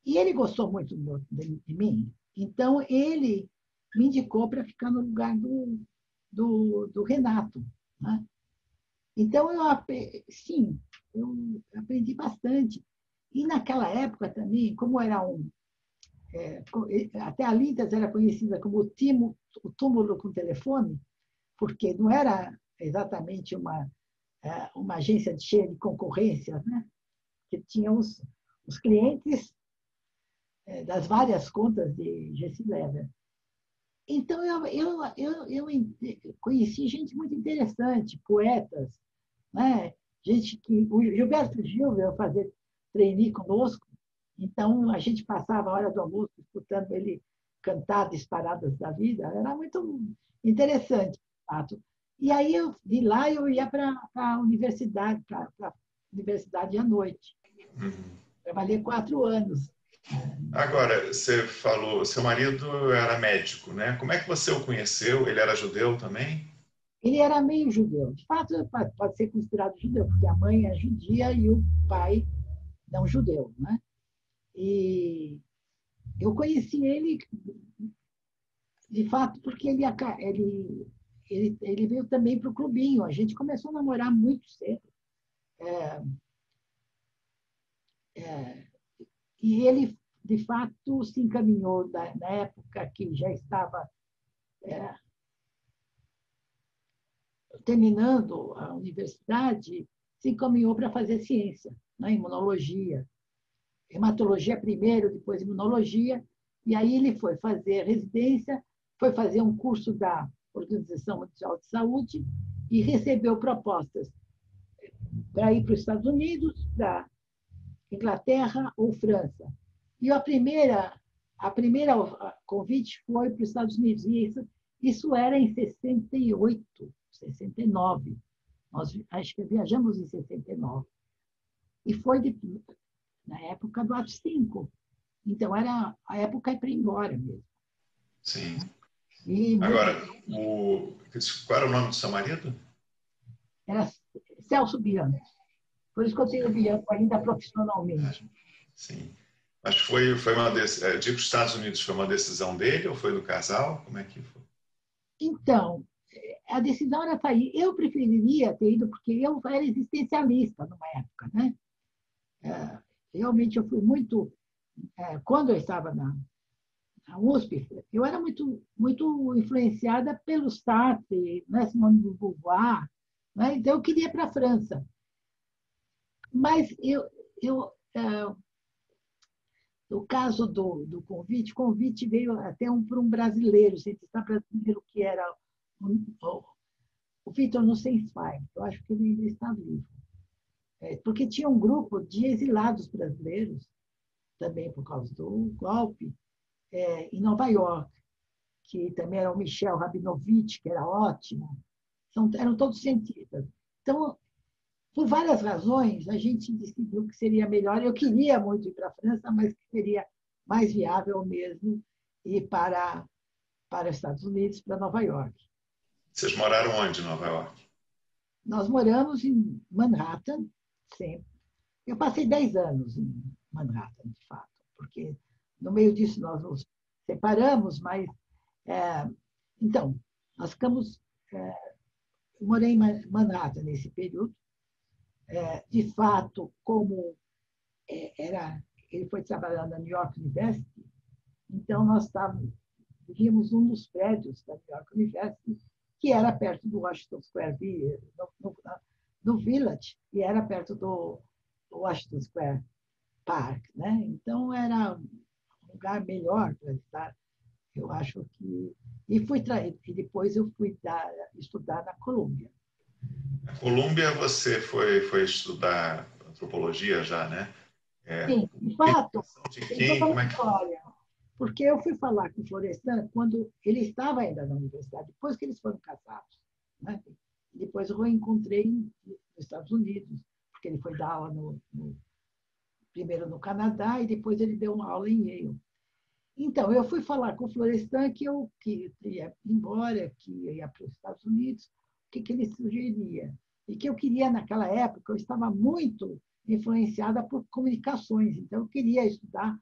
E ele gostou muito de mim, então ele me indicou para ficar no lugar do Renato. Né? Então, sim, eu aprendi bastante. E naquela época também, como era até a Lindas era conhecida como o túmulo com telefone, porque não era exatamente uma agência cheia de concorrência, né? Que tinha os clientes das várias contas de Gessilever. Então, eu conheci gente muito interessante, poetas, né? Gente que... O Gilberto Gil veio fazer trainee conosco, então a gente passava a hora do almoço escutando ele cantar Disparadas da Vida, era muito interessante, de fato. E aí, de lá, eu ia para a universidade, para a universidade à noite. Uhum. Trabalhei 4 anos. Agora, você falou, seu marido era médico, né? Como é que você o conheceu? Ele era judeu também? Ele era meio judeu. De fato, pode ser considerado judeu, porque a mãe é judia e o pai não judeu. Né? E eu conheci ele, de fato, porque ele veio também para o clubinho. A gente começou a namorar muito cedo. E ele, de fato, se encaminhou, na época que já estava terminando a universidade, se encaminhou para fazer ciência, né? Imunologia. Hematologia primeiro, depois imunologia. E aí ele foi fazer residência, foi fazer um curso da Organização Mundial de Saúde e recebeu propostas para ir para os Estados Unidos, para Inglaterra ou França. E a primeira convite foi para os Estados Unidos. E isso era em 68, 69. Nós acho que viajamos em 69. E foi na época do AI-5. Então, era a época para ir embora mesmo. Sim. E Agora, qual era o nome do seu marido? era Celso Bianco. Por isso que eu tenho o Bianco ainda profissionalmente. Sim. Mas foi uma decisão. De ir para os Estados Unidos foi uma decisão dele ou foi do casal? Como é que foi? Então, a decisão era sair. Eu preferiria ter ido, porque eu era existencialista numa época. Né? Realmente, eu fui muito. Quando eu estava na USP, eu era muito, muito influenciada pelo Sartre, né? Simone de Beauvoir. Né? Então, eu queria ir para a França. Mas no caso do convite, o convite veio até por um brasileiro, cientista brasileiro, que era o Vitor Nussensweig. Eu acho que ele ainda está vivo. Porque tinha um grupo de exilados brasileiros, também por causa do golpe, em Nova York. que também era o Michel Rabinovich, que era ótimo. Eram todos cientistas. Então, por várias razões, a gente decidiu que seria melhor. Eu queria muito ir para a França, mas que seria mais viável mesmo ir para os Estados Unidos, para Nova York. Vocês moraram onde em Nova York? Nós moramos em Manhattan, sempre. Eu passei 10 anos em Manhattan, de fato, porque no meio disso nós nos separamos, mas... então, nós ficamos... eu morei em Manhattan nesse período. De fato, como ele foi trabalhar na New York University, então nós vivíamos num dos prédios da New York University, que era perto do Washington Square, no Village, e era perto do Washington Square Park, né? Então era um lugar melhor para estar, eu acho que... E depois eu fui estudar na Colômbia. Na Colômbia você foi estudar antropologia já, né? Sim, de fato, De tem quem? toda Como uma é que... história. Porque eu fui falar com o Florestan quando ele estava ainda na universidade, depois que eles foram casados. Né? Depois eu o encontrei nos Estados Unidos, porque ele foi dar aula primeiro no Canadá e depois ele deu uma aula em Yale. Então, eu fui falar com o Florestan que ia embora, que ia para os Estados Unidos, o que ele sugeria. E que eu queria, naquela época, eu estava muito influenciada por comunicações, então eu queria estudar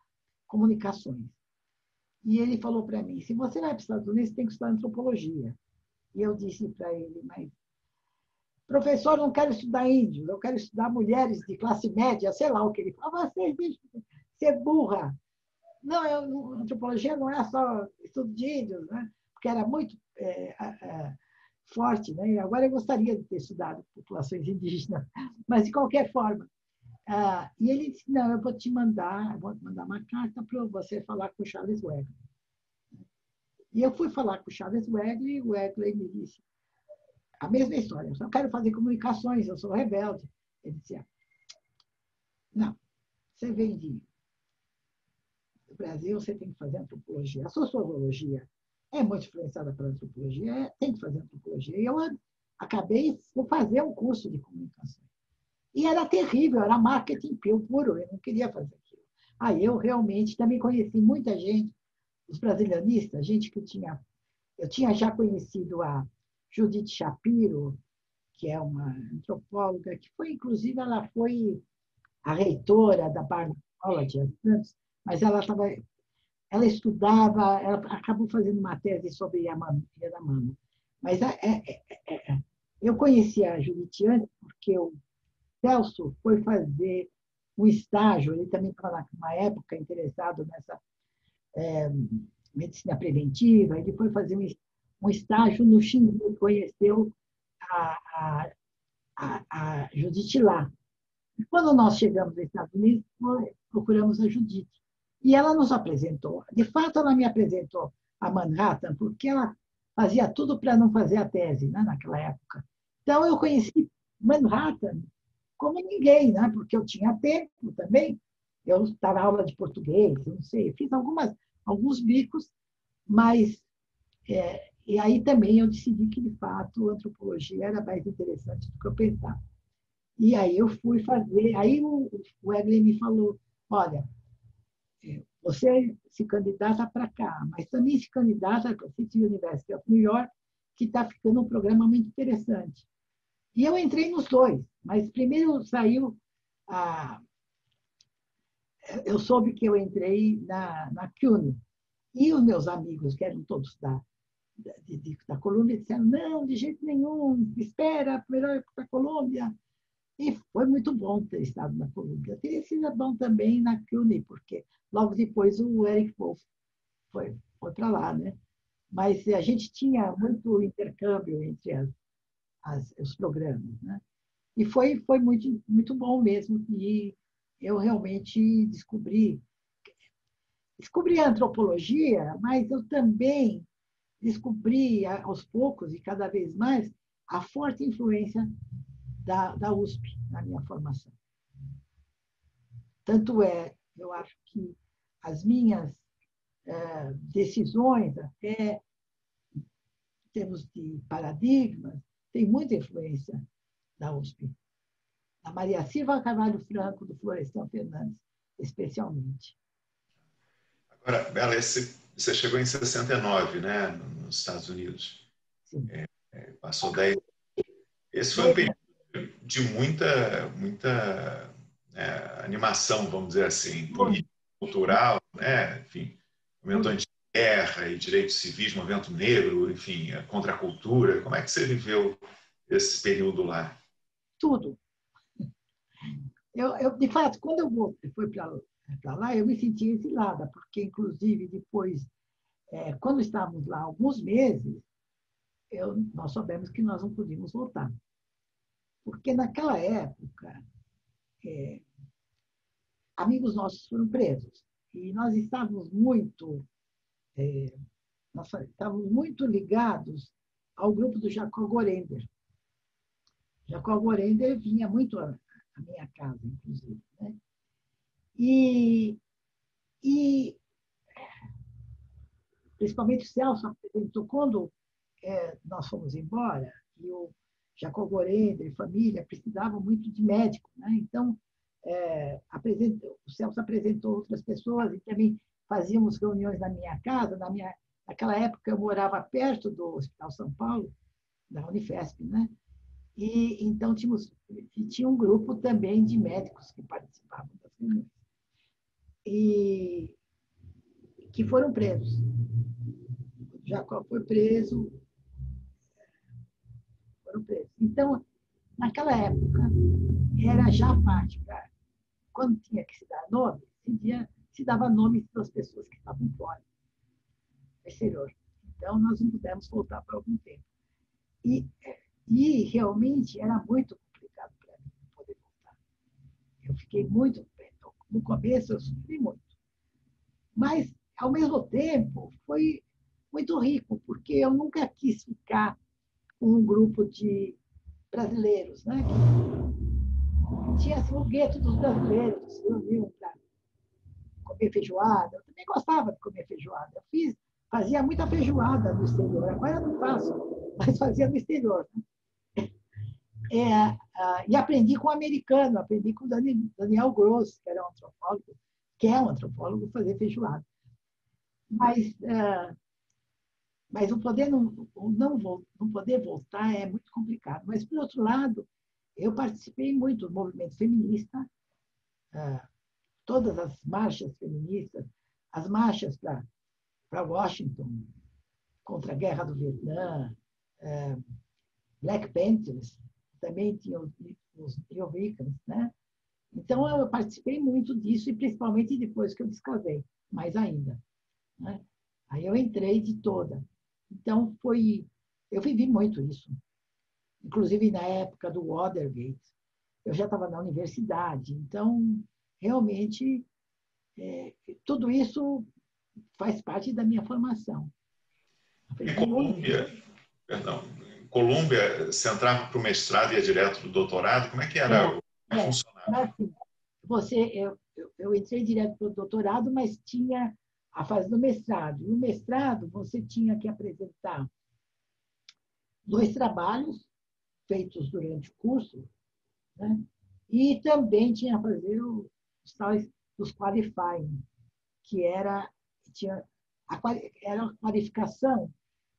comunicações. E ele falou para mim, se você vai para os Estados Unidos, você tem que estudar antropologia. E eu disse para ele, mas, professor, eu não quero estudar índios, eu quero estudar mulheres de classe média, sei lá o que ele falou. Você é burra. Não, antropologia não é só estudo de índios, né? Porque era muito forte, né? Agora eu gostaria de ter estudado populações indígenas, mas de qualquer forma. E ele disse, não, eu vou te mandar uma carta para você falar com o Charles Wegley. E eu fui falar com o Charles Wegley, e o Wegley me disse a mesma história, eu só quero fazer comunicações, eu sou rebelde. Ele dizia, não, você vem do Brasil, você tem que fazer antropologia. A sociologia é muito influenciada pela antropologia, tem que fazer antropologia. E eu acabei por fazer um curso de comunicação. E era terrível, era marketing puro, eu não queria fazer aquilo. Aí eu realmente também conheci muita gente, os brasilianistas, gente que eu tinha já conhecido a Judith Shapiro, que é uma antropóloga, que foi, inclusive, ela foi a reitora da Barnard College, mas ela estudava, ela acabou fazendo uma tese sobre Yanomami. Mas eu conheci a Judith antes porque o Celso foi fazer um estágio, ele também estava numa época interessado nessa medicina preventiva, ele foi fazer um estágio no Xingu, conheceu a Judith lá. E quando nós chegamos nos Estados Unidos, procuramos a Judith. E ela nos apresentou. De fato, ela me apresentou a Manhattan, porque ela fazia tudo para não fazer a tese, né, naquela época. Então, eu conheci Manhattan como ninguém, né, porque eu tinha tempo também. Eu estava na aula de português, não sei, fiz alguns bicos, mas... e aí também eu decidi que, de fato, a antropologia era mais interessante do que eu pensava. E aí eu fui fazer. Aí o Wegley me falou: olha, você se candidata para cá, mas também se candidata para a City University of New York, que está ficando um programa muito interessante. E eu entrei nos dois, mas primeiro saiu eu soube que eu entrei na CUNY. E os meus amigos, que eram todos da Colômbia, disseram: não, de jeito nenhum, espera, melhor para a Colômbia. E foi muito bom ter estado na Colômbia. Teria sido bom também na CUNY, porque logo depois o Eric Wolff foi para lá, né? Mas a gente tinha muito intercâmbio entre os programas, né? E foi muito, muito bom mesmo. E eu realmente descobri a antropologia, mas eu também descobri, aos poucos e cada vez mais, a forte influência da USP na minha formação. Tanto eu acho que as minhas decisões, até termos de paradigmas, tem muita influência da USP. A Maria Silva Carvalho Franco, do Florestan Fernandes, especialmente. Agora, Bela, você chegou em 69, né, nos Estados Unidos. Sim. Passou 10. Esse foi um período de muita animação, vamos dizer assim, política, cultural, né? Enfim, movimento anti-guerra e direitos civis, movimento negro, enfim, a contracultura. Como é que você viveu esse período lá? Tudo. De fato, quando eu fui para lá, eu me senti exilada, porque, inclusive, depois, quando estávamos lá alguns meses, nós soubemos que nós não podíamos voltar. Porque, naquela época, amigos nossos foram presos. E nós estávamos muito ligados ao grupo do Jacob Gorender. Jacob Gorender vinha muito à minha casa, inclusive. Né? E principalmente o Celso apresentou, quando nós fomos embora, e o Jacob Gorender e família precisavam muito de médico. Né? Então, o Celso apresentou outras pessoas e também fazíamos reuniões na minha casa. Naquela época, eu morava perto do Hospital São Paulo, da Unifesp, né? E então tinha um grupo também de médicos que participavam das reuniões e que foram presos. O Jacob foi preso, foram presos. Então, naquela época, era já fática. Quando tinha que se dar nome, se dava nome das pessoas que estavam fora do exterior. Então, nós não pudemos voltar por algum tempo. E realmente era muito complicado para mim não poder voltar. Eu fiquei muito. No começo, eu sofri muito. Mas, ao mesmo tempo, foi muito rico, porque eu nunca quis ficar com um grupo de brasileiros, né? Tinha assim, o gueto dos brasileiros, que se reuniam para comer feijoada. Eu também gostava de comer feijoada. Fazia muita feijoada no exterior. Agora eu não faço, mas fazia no exterior. Né? E aprendi com o americano, aprendi com o Daniel Gross, que é um antropólogo, fazer feijoada. Mas o poder não poder voltar é muito complicado. Mas, por outro lado, eu participei muito do movimento feminista, todas as marchas feministas, as marchas para Washington, contra a guerra do Vietnã, Black Panthers, também tinha os Neovicans, né? Então, eu participei muito disso, e principalmente depois que eu descasei, mais ainda. Né? Aí eu entrei de toda. Então, eu vivi muito isso. Inclusive, na época do Watergate, eu já estava na universidade. Então, realmente, tudo isso faz parte da minha formação. Colômbia, você entrava para o mestrado e ia direto para o doutorado? Como é que era? Funcionava? Assim, eu entrei direto para o doutorado, mas tinha a fase do mestrado. No mestrado, você tinha que apresentar 2 trabalhos feitos durante o curso, né? E também tinha a fazer os tais dos qualifying, que era a qualificação,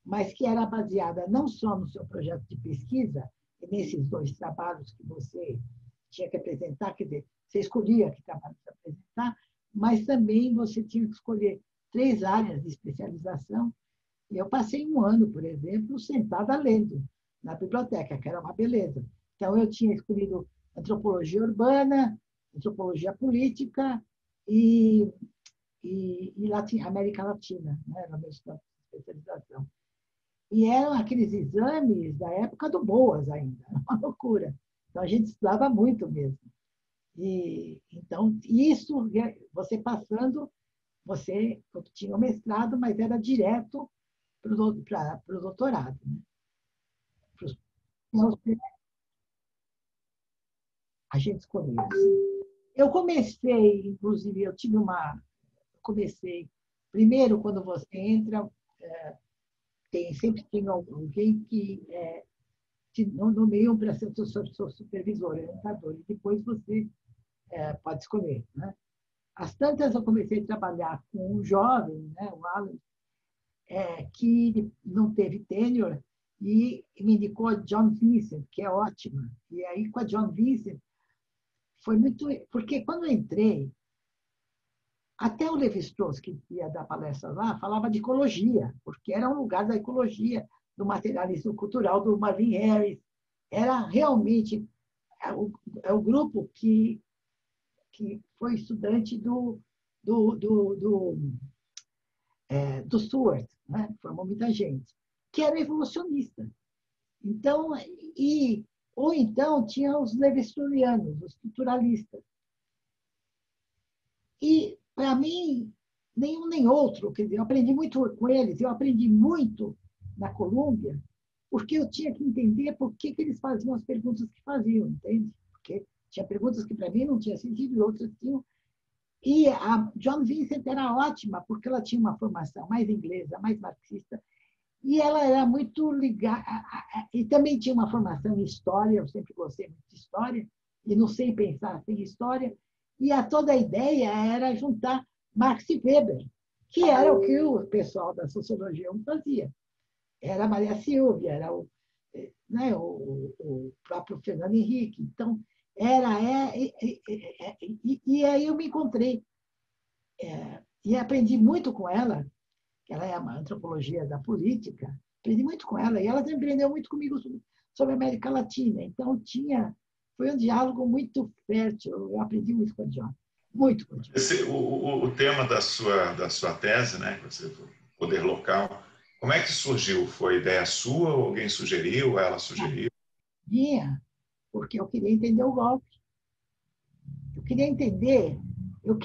mas que era baseada não só no seu projeto de pesquisa, e nesses 2 trabalhos que você tinha que apresentar, quer dizer, você escolhia que trabalho para apresentar, mas também você tinha que escolher 3 áreas de especialização. Eu passei 1 ano, por exemplo, sentada lendo na biblioteca, que era uma beleza. Então, eu tinha escolhido antropologia urbana, antropologia política e América Latina, né? Era a minha especialização. E eram aqueles exames da época do Boas ainda, uma loucura. Então, a gente estudava muito mesmo. Então, isso, você passando, você tinha o mestrado, mas era direto para o doutorado. Né? A gente escolheu. Eu comecei, inclusive, comecei, primeiro, quando você entra, sempre tinha alguém que te nomeiam para ser seu supervisor, orientador, e depois você pode escolher. Né? Às tantas, eu comecei a trabalhar com um jovem, né, o Alan, que não teve tenure, e me indicou a John Vincent, que é ótima. E aí, com a John Vincent, foi muito... Porque quando eu entrei, até o Levi-Strauss, que ia dar palestra lá, falava de ecologia, porque era um lugar da ecologia, do materialismo cultural, do Marvin Harris. Era realmente o grupo que foi estudante do Stuart, né? Formou muita gente, que era evolucionista. Então, ou então tinha os levi-straussianos, os culturalistas. E, para mim, nenhum nem outro. Quer dizer, eu aprendi muito com eles, eu aprendi muito na Colômbia, porque eu tinha que entender por que eles faziam as perguntas que faziam, entende? Porque tinha perguntas que, para mim, não tinham sentido e outras tinham. E a John Vincent era ótima, porque ela tinha uma formação mais inglesa, mais marxista, e ela era muito ligada, e também tinha uma formação em história, eu sempre gostei muito de história, e não sei pensar sem história, e toda a ideia era juntar Marx e Weber, que era o que o pessoal da sociologia fazia. Era a Maria Silvia, era né, o próprio Fernando Henrique. Então, e aí eu me encontrei, e aprendi muito com ela, que ela é uma antropologia da política, aprendi muito com ela, e ela também aprendeu muito comigo sobre a América Latina. Então, foi um diálogo muito fértil, eu aprendi muito com a John, muito com a John. O tema da sua tese, né, poder local, como é que surgiu? Foi ideia sua, ou alguém sugeriu, ela sugeriu? Minha, porque eu queria entender o golpe. Eu queria entender, eu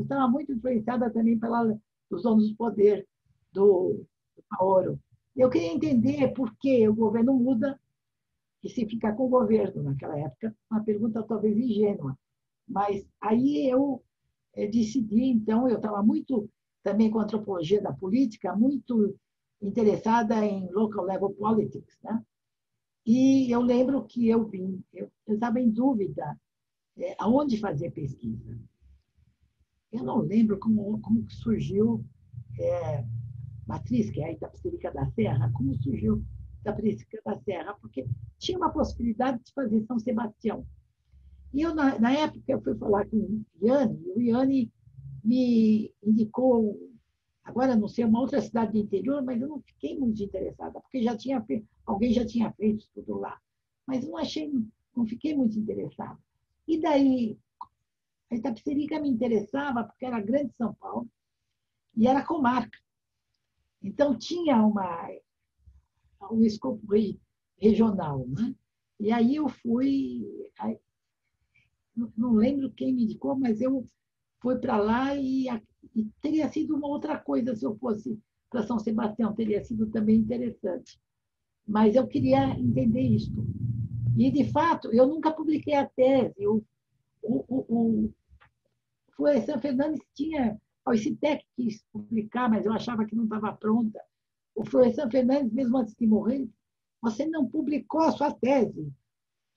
estava muito influenciada também pelos donos do poder, do Maoro. Eu queria entender por que o governo muda e se ficar com o governo naquela época. Uma pergunta talvez ingênua. Mas aí eu decidi, então, eu estava muito também com a antropologia da política, muito interessada em local level politics, né? E eu lembro que eu estava em dúvida aonde fazer pesquisa. Eu não lembro como surgiu Matriz, que é a Itapecerica da Serra, como surgiu Itapecerica da Serra, porque tinha uma possibilidade de fazer São Sebastião. E eu, na época, eu fui falar com o Iane, e o Iane me indicou, agora não sei, uma outra cidade do interior, mas eu não fiquei muito interessada, porque alguém já tinha feito tudo lá. Mas não fiquei muito interessada. E daí, a Itapecerica me interessava porque era grande São Paulo e era comarca. Então, tinha um escopo regional. Né? E aí eu fui, não lembro quem me indicou, mas eu fui para lá e teria sido uma outra coisa se eu fosse para São Sebastião, teria sido também interessante. Mas eu queria entender isso. E, de fato, eu nunca publiquei a tese. O Florestan Fernandes tinha. O Citec quis publicar, mas eu achava que não estava pronta. O Florestan Fernandes, mesmo antes de morrer, você não publicou a sua tese.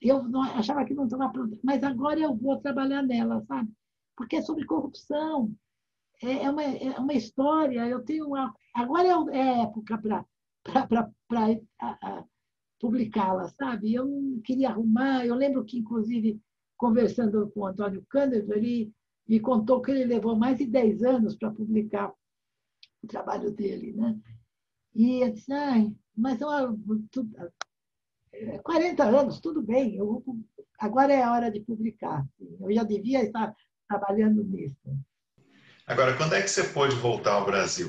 Eu não, achava que não estava pronta, mas agora eu vou trabalhar nela, sabe? Porque é sobre corrupção, é uma história. Eu tenho agora é época para publicá-la, sabe? Eu não queria arrumar. Eu lembro que, inclusive, conversando com o Antônio Cândido, ele me contou que ele levou mais de 10 anos para publicar o trabalho dele, né? E eu disse, mas 40 anos, tudo bem, agora é a hora de publicar. Eu já devia estar trabalhando nisso. Agora, quando é que você pôde voltar ao Brasil?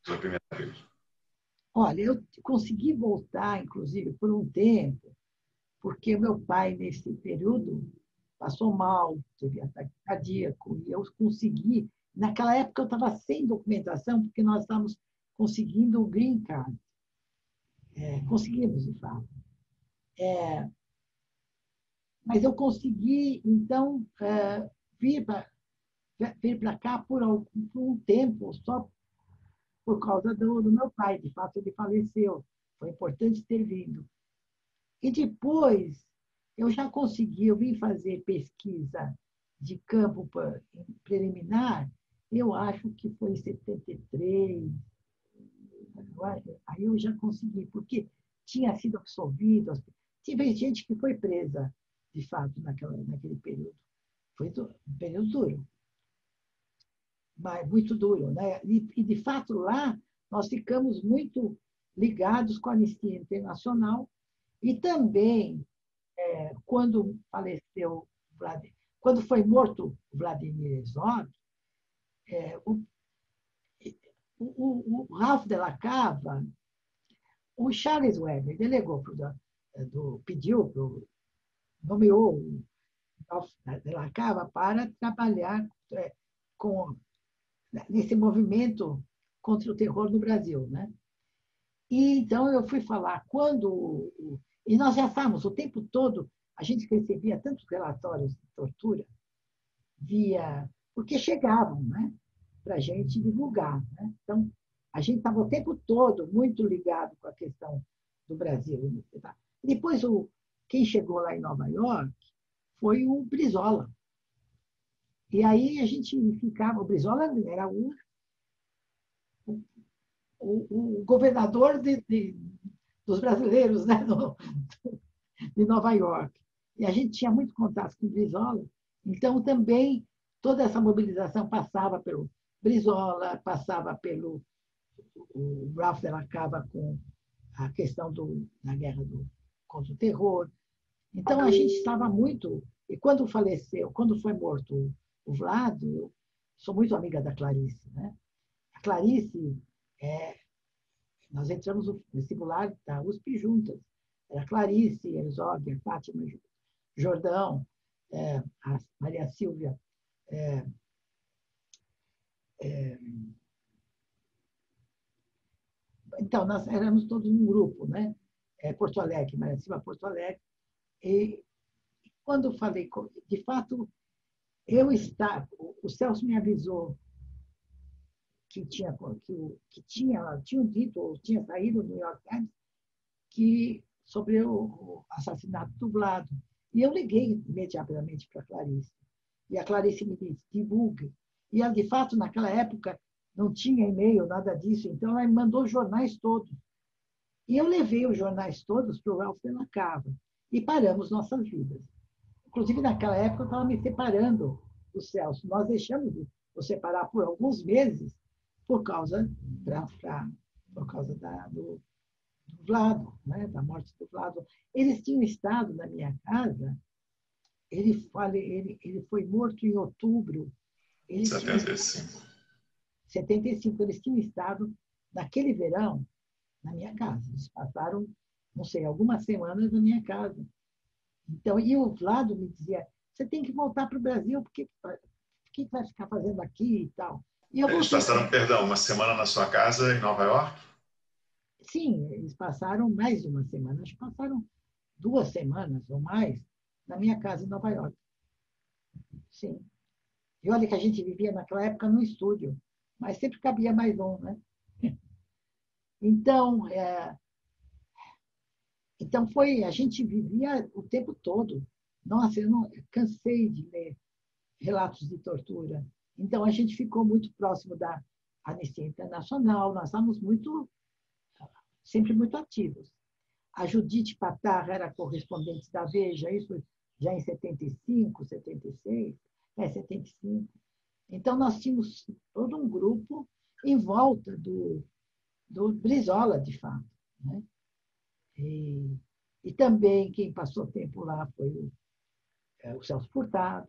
Sua primeira vez? Olha, eu consegui voltar, inclusive, por um tempo, porque meu pai, nesse período, passou mal, teve ataque cardíaco, e eu consegui. Naquela época, eu estava sem documentação, porque nós estávamos conseguindo o green card. Conseguimos, de fato. Mas eu consegui, então, vir para cá por um tempo, só por causa do meu pai. De fato, ele faleceu. Foi importante ter vindo. E depois, eu já consegui, eu vim fazer pesquisa de campo preliminar, eu acho que foi em 73, aí eu já consegui, porque tinha sido absolvido, tive gente que foi presa, de fato, naquele período. Foi um período duro, mas muito duro, né? E, de fato, lá nós ficamos muito ligados com a Anistia Internacional e também, quando faleceu quando foi morto Vladimir Herzog, o, o Ralph de la Cava, o Charles Weber delegou nomeou o Ralph de la Cava para trabalhar com nesse movimento contra o terror no Brasil, né? E então eu fui falar e nós já estávamos o tempo todo, a gente recebia tantos relatórios de tortura porque chegavam, né? Para a gente divulgar, né? Então a gente estava o tempo todo muito ligado com a questão do Brasil. Depois quem chegou lá em Nova York foi o Brizola. E aí a gente ficava, o Brizola era o governador dos brasileiros, né, de Nova York. E a gente tinha muito contato com o Brizola, então também toda essa mobilização passava pelo Brizola, passava pelo o Ralph de la Cava com a questão da guerra contra o terror. Então a gente estava muito. E quando foi morto o Vlado, eu sou muito amiga da Clarice, né? A Clarice, nós entramos no vestibular da USP juntas. Era Clarice, Herzog, a Fátima Jordão, a Maria Silvia. Então, nós éramos todos um grupo, né? Porto Alegre, Maria Silva, Porto Alegre. E quando eu falei, de fato, o Celso me avisou tinham dito, ou tinha saído no New York Times, sobre o assassinato do Vlado. E eu liguei imediatamente para a Clarice. E a Clarice me disse, divulgue. E ela, de fato, naquela época, não tinha e-mail, nada disso, então ela me mandou os jornais todos. E eu levei os jornais todos para o Ralph de la Cava e paramos nossas vidas. Inclusive, naquela época, eu estava me separando do Celso. Nós deixamos de nos separar por alguns meses por causa do Vlado, né? Da morte do Vlado. Eles tinham estado na minha casa, ele foi morto em outubro. 75. 75, eles tinham estado, naquele verão, na minha casa. Eles passaram, não sei, algumas semanas na minha casa. Então, e o Vlado me dizia, você tem que voltar para o Brasil, porque o que vai ficar fazendo aqui e tal? E eles passaram, perdão, uma semana na sua casa em Nova York? Sim, eles passaram mais de uma semana. Acho que passaram 2 semanas ou mais na minha casa em Nova York. Sim. E olha que a gente vivia naquela época no estúdio, mas sempre cabia mais um, né? Então, a gente vivia o tempo todo. Nossa, eu cansei de ler relatos de tortura. Então, a gente ficou muito próximo da Anistia Internacional, nós estávamos sempre muito ativos. A Judite Patarra era correspondente da Veja, isso já em 75, 76, 75. Então, nós tínhamos todo um grupo em volta do Brizola, de fato, né? E também quem passou tempo lá foi o Celso Furtado.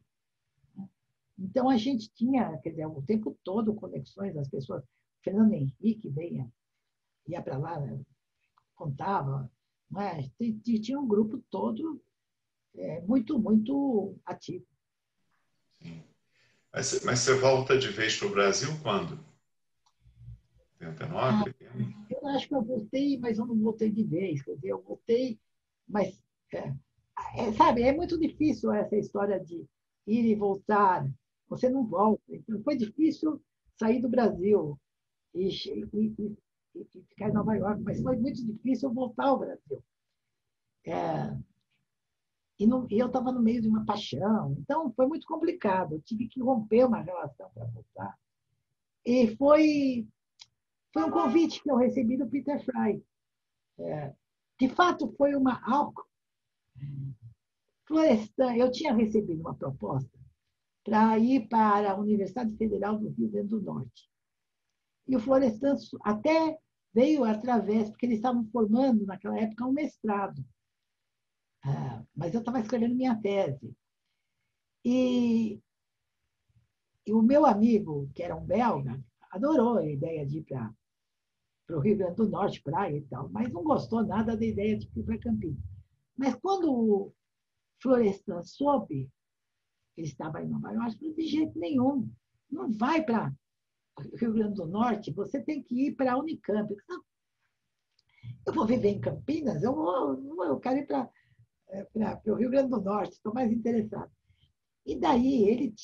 Então, a gente tinha, quer dizer, o tempo todo conexões, as pessoas. Fernando Henrique ia para lá, né? Contava, mas tinha um grupo todo muito, muito ativo. Sim. Mas você volta de vez para o Brasil quando? 89? Eu acho que eu voltei, mas eu não voltei de vez. Quer dizer, eu voltei, mas, sabe, é muito difícil essa história de ir e voltar. Você não volta. Então, foi difícil sair do Brasil. e ficar em Nova York, mas foi muito difícil eu voltar ao Brasil. É, e eu estava no meio de uma paixão, então foi muito complicado. Eu tive que romper uma relação para voltar. E foi um convite que eu recebi do Peter Fry. De fato, foi uma algo. Florestan, eu tinha recebido uma proposta para ir para a Universidade Federal do Rio Grande do Norte. E o Florestan até veio através, porque eles estavam formando, naquela época, um mestrado. Mas eu estava escrevendo minha tese. E o meu amigo, que era um belga, adorou a ideia de ir para o Rio Grande do Norte, praia e tal, mas não gostou nada da ideia de ir para Campinas. Mas quando o Florestan soube que ele estava em Nova York, falou, de jeito nenhum, não vai para o Rio Grande do Norte, você tem que ir para a Unicamp. Eu vou viver em Campinas? Eu quero ir para o Rio Grande do Norte, estou mais interessado. E daí ele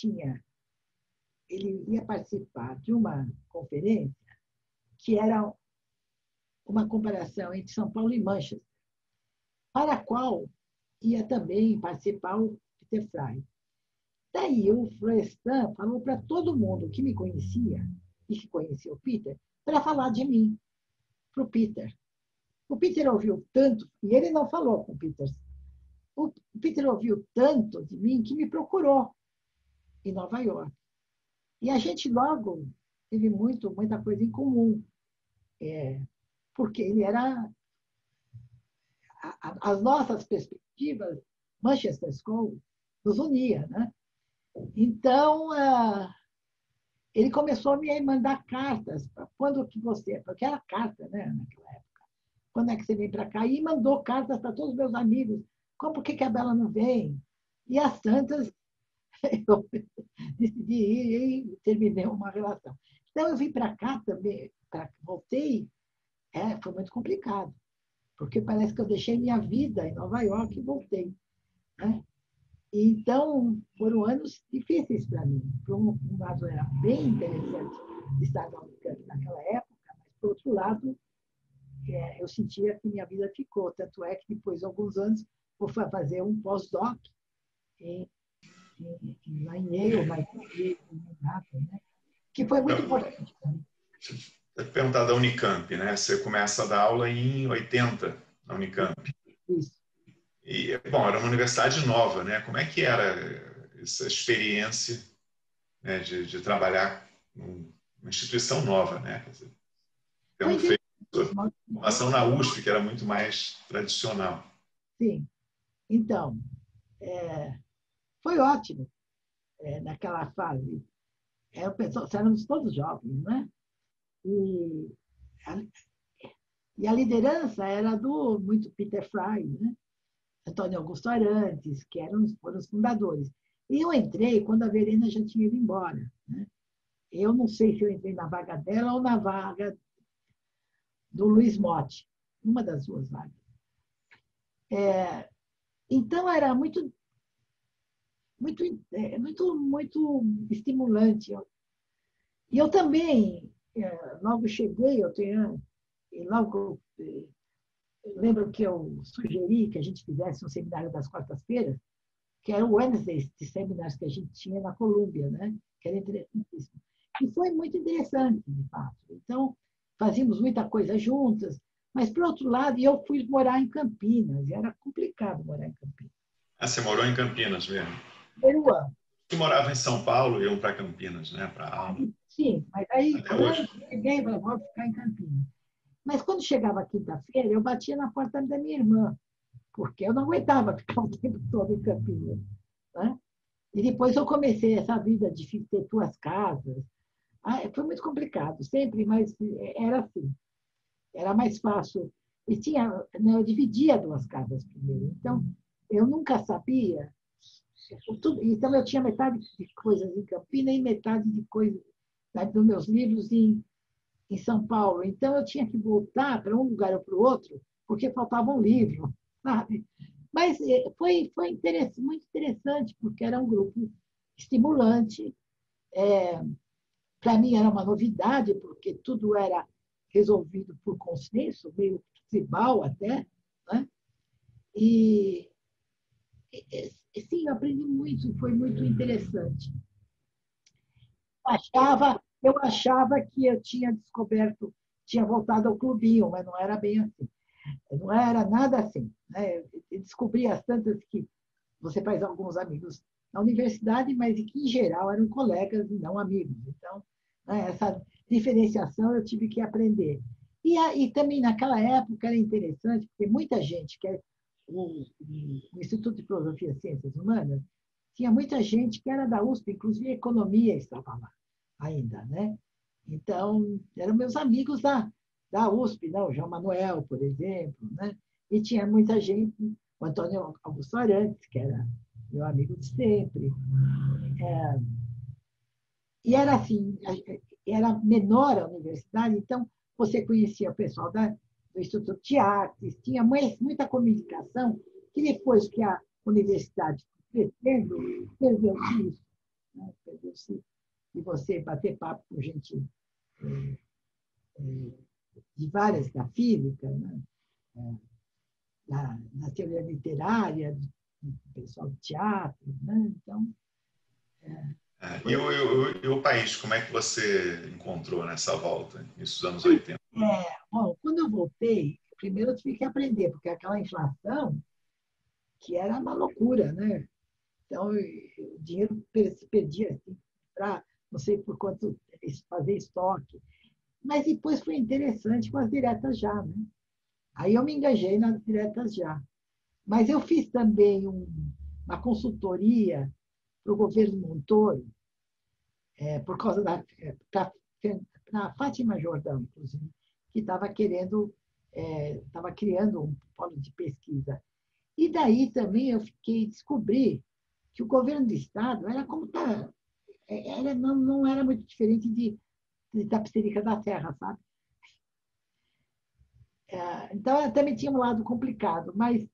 ia participar de uma conferência que era uma comparação entre São Paulo e Manchester, para a qual ia também participar o Peter Fry. Daí o Florestan falou para todo mundo que me conhecia e que conhecia o Peter, para falar de mim, para o Peter. O Peter ouviu tanto, e ele não falou com o Peter. O Peter ouviu tanto de mim que me procurou em Nova York. E a gente logo teve muita coisa em comum, porque ele era. As nossas perspectivas, Manchester School, nos unia, né? Então, ele começou a me mandar cartas. Quando que você. Porque era carta, né, naquela época. Quando é que você vem para cá? E mandou cartas para todos os meus amigos. Por que a Bela não vem? E as tantas, eu decidi ir e terminei uma relação. Então, eu vim para cá também, voltei, foi muito complicado, porque parece que eu deixei minha vida em Nova York e voltei. Né? Então, foram anos difíceis para mim. Por um lado, era bem interessante estar na Unicamp naquela época, mas, por outro lado, eu sentia que minha vida ficou. Tanto é que, depois de alguns anos, vou fazer um pós-doc lá em Yale, mas né? Que foi muito importante para mim. Eu te perguntar da Unicamp, né? Você começa a dar aula em 80 na Unicamp. Isso. E, bom, era uma universidade nova, né? Como é que era essa experiência, né, de trabalhar numa instituição nova, né? Quer dizer, tendo feito formação na USP, que era muito mais tradicional. Sim. Então, foi ótimo naquela fase. Éramos todos jovens, né? E a liderança era do muito Peter Fry, né? Antônio Augusto Arantes, que foram os fundadores. E eu entrei quando a Verena já tinha ido embora. Né? Eu não sei se eu entrei na vaga dela ou na vaga do Luiz Motti, uma das duas vagas. Então, era muito estimulante. E eu também, logo cheguei, logo lembro que eu sugeri que a gente fizesse um seminário das quartas-feiras, que era o Wednesday de seminários que a gente tinha na Colômbia, né? Que era interessantíssimo. E foi muito interessante, de fato. Então, fazíamos muita coisa juntas, mas, por outro lado, eu fui morar em Campinas, e era complicado morar em Campinas. Você morou em Campinas mesmo? Primeiro ano. Você morava em São Paulo e iam para Campinas, né? Para aula. Sim, mas aí, até quando hoje. eu cheguei, eu vou ficar em Campinas. Mas quando chegava quinta-feira, eu batia na porta da minha irmã, porque eu não aguentava ficar o tempo todo em Campinas. Né? E depois eu comecei essa vida de ter duas casas. Foi muito complicado, sempre, mas era assim. Era mais fácil. E eu dividia duas casas primeiro. Então, eu nunca sabia. Então, eu tinha metade de coisas em Campinas e metade de coisas dos meus livros em São Paulo. Então, eu tinha que voltar para um lugar ou para o outro, porque faltava um livro, sabe? Mas foi muito interessante, porque era um grupo estimulante. para mim era uma novidade, porque tudo era resolvido por consenso, meio tribal até, né? E, sim, eu aprendi muito, foi muito interessante. Eu achava que eu tinha descoberto, tinha voltado ao clubinho, mas não era bem assim. Não era nada assim. Né? Eu descobri as tantas que você faz alguns amigos na universidade, mas que, em geral, eram colegas e não amigos. Então, né, essa diferenciação eu tive que aprender. E também, naquela época, era interessante, porque muita gente, que é o Instituto de Filosofia e Ciências Humanas, tinha muita gente que era da USP, inclusive a economia estava lá ainda. Né? Então, eram meus amigos da USP, né? O João Manuel, por exemplo. Né? E tinha muita gente, o Antônio Augusto Arantes, que era meu amigo de sempre. E era assim, era menor a universidade, então você conhecia o pessoal do Instituto de Artes, tinha muita comunicação, que depois que a universidade foi crescendo, perdeu-se isso. Né? Perdeu-se de você bater papo com gente de várias da física, né? Na teoria literária, do pessoal de teatro. Né? Então, E o país, como é que você encontrou nessa volta, nesses anos 80? bom, quando eu voltei, primeiro eu tive que aprender, porque aquela inflação que era uma loucura, né? Então, o dinheiro se perdia assim, para não sei por quanto fazer estoque. Mas depois foi interessante com as diretas já, né? Aí eu me engajei nas diretas já. Mas eu fiz também uma consultoria para o governo Montoro, por causa para Fátima Jordão, inclusive, que estava criando um polo de pesquisa. E daí também eu descobri que o governo do Estado era como não era muito diferente de Itapecerica da Serra, sabe? Então, também tinha um lado complicado, mas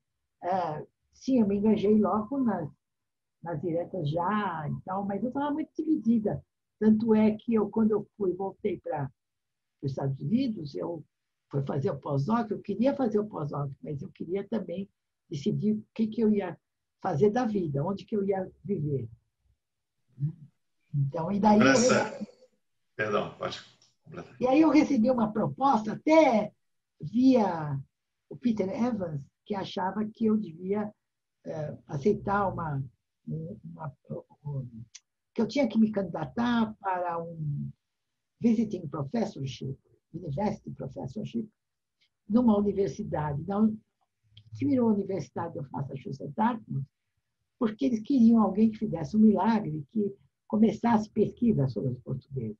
sim, eu me engajei logo nas diretas já e tal, mas eu estava muito dividida. Tanto é que quando eu voltei para os Estados Unidos, eu fui fazer o pós-doc, eu queria fazer o pós-doc, mas eu queria também decidir o que eu ia fazer da vida, onde que eu ia viver. Então, Perdão, pode completar. e aí eu recebi uma proposta, até via o Peter Evans, que achava que eu devia aceitar que eu tinha que me candidatar para um visiting professorship, university professorship, numa universidade, que virou a Universidade do Massachusetts Dartmouth, porque eles queriam alguém que fizesse um milagre, que começasse pesquisa sobre os portugueses.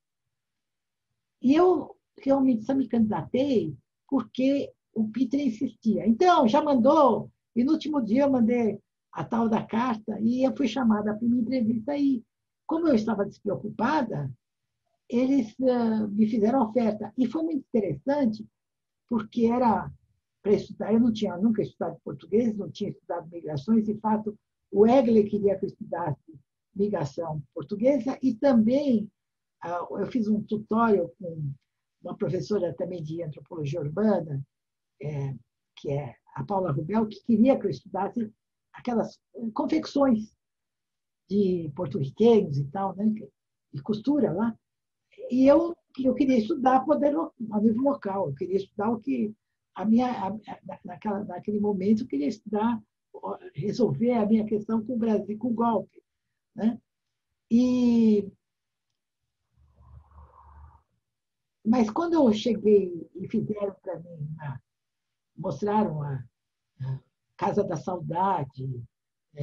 E eu realmente só me candidatei porque o Peter insistia. Então, já mandou? E no último dia eu mandei a tal da carta e eu fui chamada para uma entrevista e, como eu estava despreocupada, eles me fizeram oferta. E foi muito interessante, porque era para estudar, eu não tinha nunca estudado português, não tinha estudado migrações, de fato, o Egli queria que eu estudasse migração portuguesa e também eu fiz um tutorial com uma professora também de antropologia urbana, que é a Paula Rubel, que queria que eu estudasse aquelas confecções de porto-riquenhos e tal, né, de costura lá. E eu queria estudar a nível local, eu queria estudar o que naquele momento eu queria estudar, resolver a minha questão com o Brasil, com o golpe. Né? E Mas quando eu cheguei e fizeram para mim, mostraram a Casa da Saudade,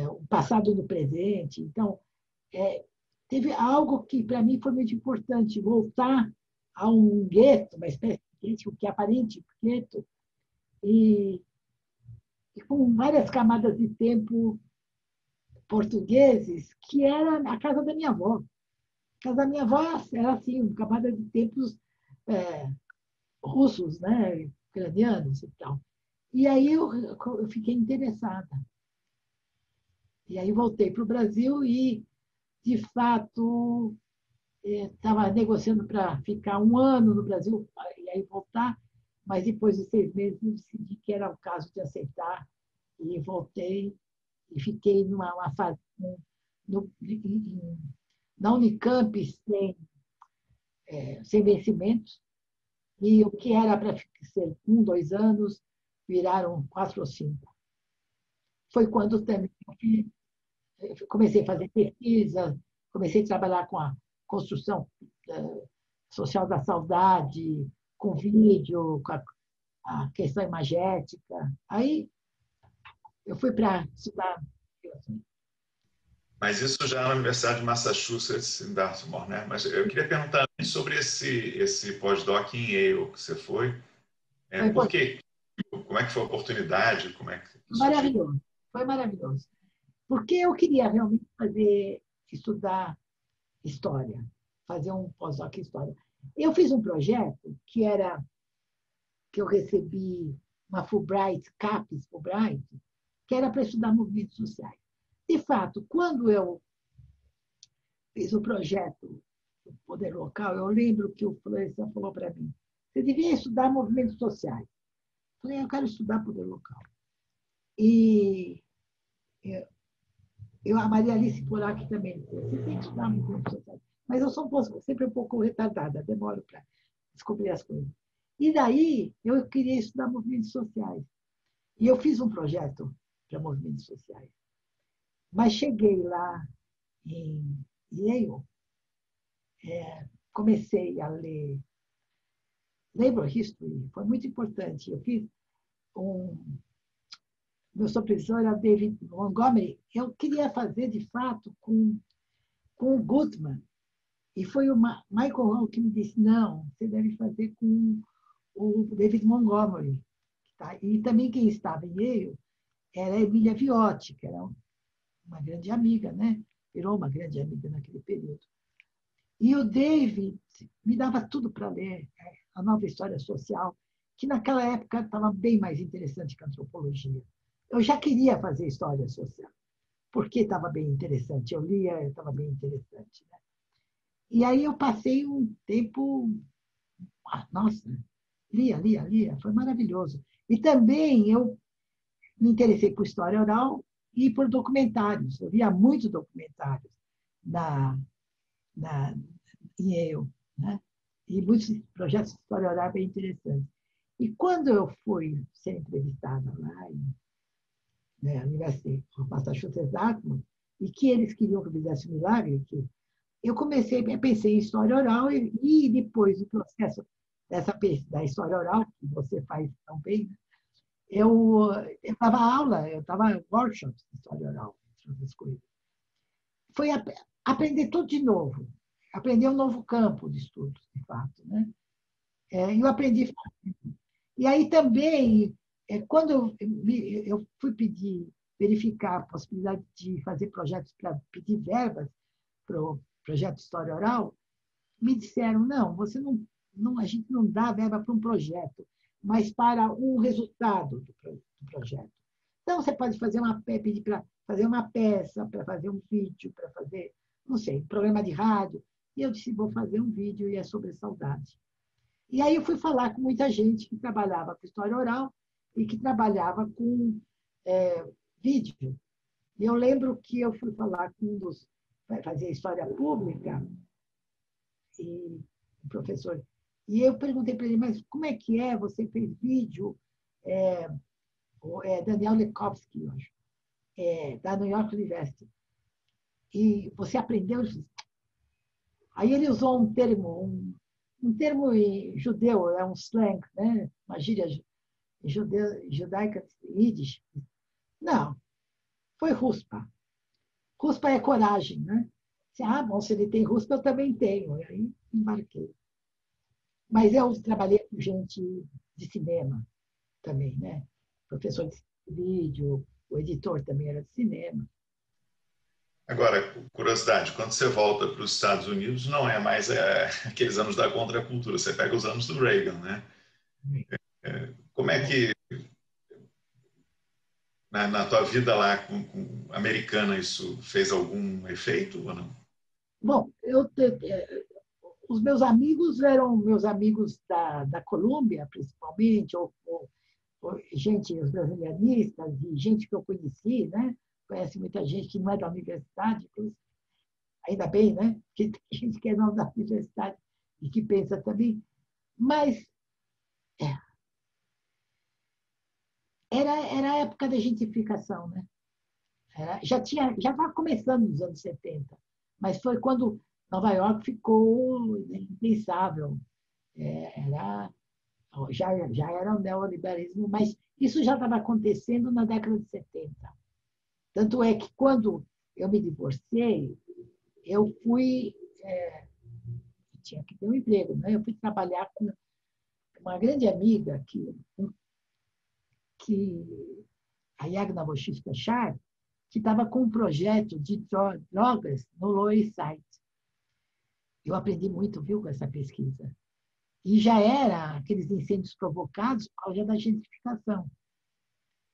o passado no presente, então teve algo que para mim foi muito importante, voltar a um gueto, uma espécie de gueto, que é aparente gueto, e, e com várias camadas de tempo portugueses, que era a casa da minha avó. A casa da minha avó era assim, uma camada de tempos russos, né, ucranianos e tal. E aí eu fiquei interessada. E aí voltei para o Brasil e, de fato, estava negociando para ficar um ano no Brasil e aí voltar, mas depois de 6 meses eu decidi que era o caso de aceitar e voltei e fiquei numa fase no, na Unicamp sem vencimentos, e o que era para ser 1, 2 anos viraram 4 ou 5. Foi quando também comecei a fazer pesquisa, comecei a trabalhar com a construção social da saudade, com vídeo, com a questão imagética. Aí eu fui para estudar. Mas isso já na Universidade de Massachusetts, em Dartmouth, né? Mas eu queria perguntar sobre esse pós-doc em Yale que você foi. Foi Por quê? Como é que foi a oportunidade? Como é que surgiu? maravilhoso, foi maravilhoso. Porque eu queria realmente estudar história, fazer um pós-doc em história. Eu fiz um projeto que eu recebi uma Fulbright, CAPES Fulbright, que era para estudar movimentos sociais. De fato, quando eu fiz o projeto do Poder Local, eu lembro que o Florestan falou para mim, você devia estudar movimentos sociais. Eu falei, eu quero estudar Poder Local. E a Maria Alice Porac também, você tem que estudar movimentos sociais. Mas eu sou sempre um pouco retardada, demoro para descobrir as coisas. E daí, eu queria estudar movimentos sociais. E eu fiz um projeto para movimentos sociais. Mas cheguei lá em Yale, comecei a ler Labor History, foi muito importante. Eu fiz meu supervisor era David Montgomery. Eu queria fazer, de fato, com o Goodman. E foi o Michael Hall que me disse, não, você deve fazer com o David Montgomery. Tá? E também quem estava em Yale era a Emília Viotti, que era uma grande amiga, né? Virou uma grande amiga naquele período. E o David me dava tudo para ler, a nova história social, que naquela época estava bem mais interessante que a antropologia. Eu já queria fazer história social, porque estava bem interessante. Eu lia, estava bem interessante. Né? E aí eu passei um tempo, nossa, lia, foi maravilhoso. E também eu me interessei por história oral e por documentários. Eu via muitos documentários na em Yale, né? E muitos projetos de história oral bem interessantes. E quando eu fui ser entrevistada lá na Universidade de Massachusetts, Dartmouth, e que eles queriam que eu fizesse um milagre, que eu pensei em história oral e depois do processo da história oral, que você faz tão bem, eu dava aula, eu dava workshops de história oral, entre outras coisas. Foi aprender tudo de novo, aprender um novo campo de estudos, de fato. Né? Eu aprendi. E aí também, quando eu fui verificar a possibilidade de fazer projetos para pedir verbas para o projeto de História Oral, me disseram, não, a gente não dá verba para um projeto, mas para um resultado do projeto. Então, você pode pedir para fazer uma peça, para fazer um vídeo, para fazer, não sei, programa de rádio. E eu disse, vou fazer um vídeo e é sobre saudade. E aí eu fui falar com muita gente que trabalhava com história oral e que trabalhava com vídeo. E eu lembro que eu fui falar com fazer história pública, e o professor. E eu perguntei para ele, mas como é que é? Você fez vídeo? Daniel Lekovsky, eu acho, da New York University. E você aprendeu? Aí ele usou um termo judeu, é um slang, né? Uma gíria judaica, Yiddish. Não, foi ruspa. Ruspa é coragem, né? Bom, se ele tem ruspa, eu também tenho. E aí embarquei. Mas eu trabalhei com gente de cinema também, né? Professor de vídeo, o editor também era de cinema. Agora, curiosidade, quando você volta para os Estados Unidos, não é mais aqueles anos da contracultura, você pega os anos do Reagan, né? Como é que, na tua vida lá americana, isso fez algum efeito ou não? Bom, os meus amigos eram meus amigos da Colômbia, principalmente, ou gente, os brasilianistas, e gente que eu conheci, né? Conhece muita gente que não é da universidade, ainda bem, né? Que tem gente que é não da universidade e que pensa também. Mas era a época da gentrificação, né? Já estava começando nos anos 70, mas foi quando Nova York ficou impensável. Era, já era o neoliberalismo, mas isso já estava acontecendo na década de 70. Tanto é que, quando eu me divorciei, eu fui. Tinha que ter um emprego, né? Eu fui trabalhar com uma grande amiga a Yagna Bochista Char, que estava com um projeto de drogas no Lower East Side. Eu aprendi muito, viu, com essa pesquisa. E já era aqueles incêndios provocados por causa da gentrificação.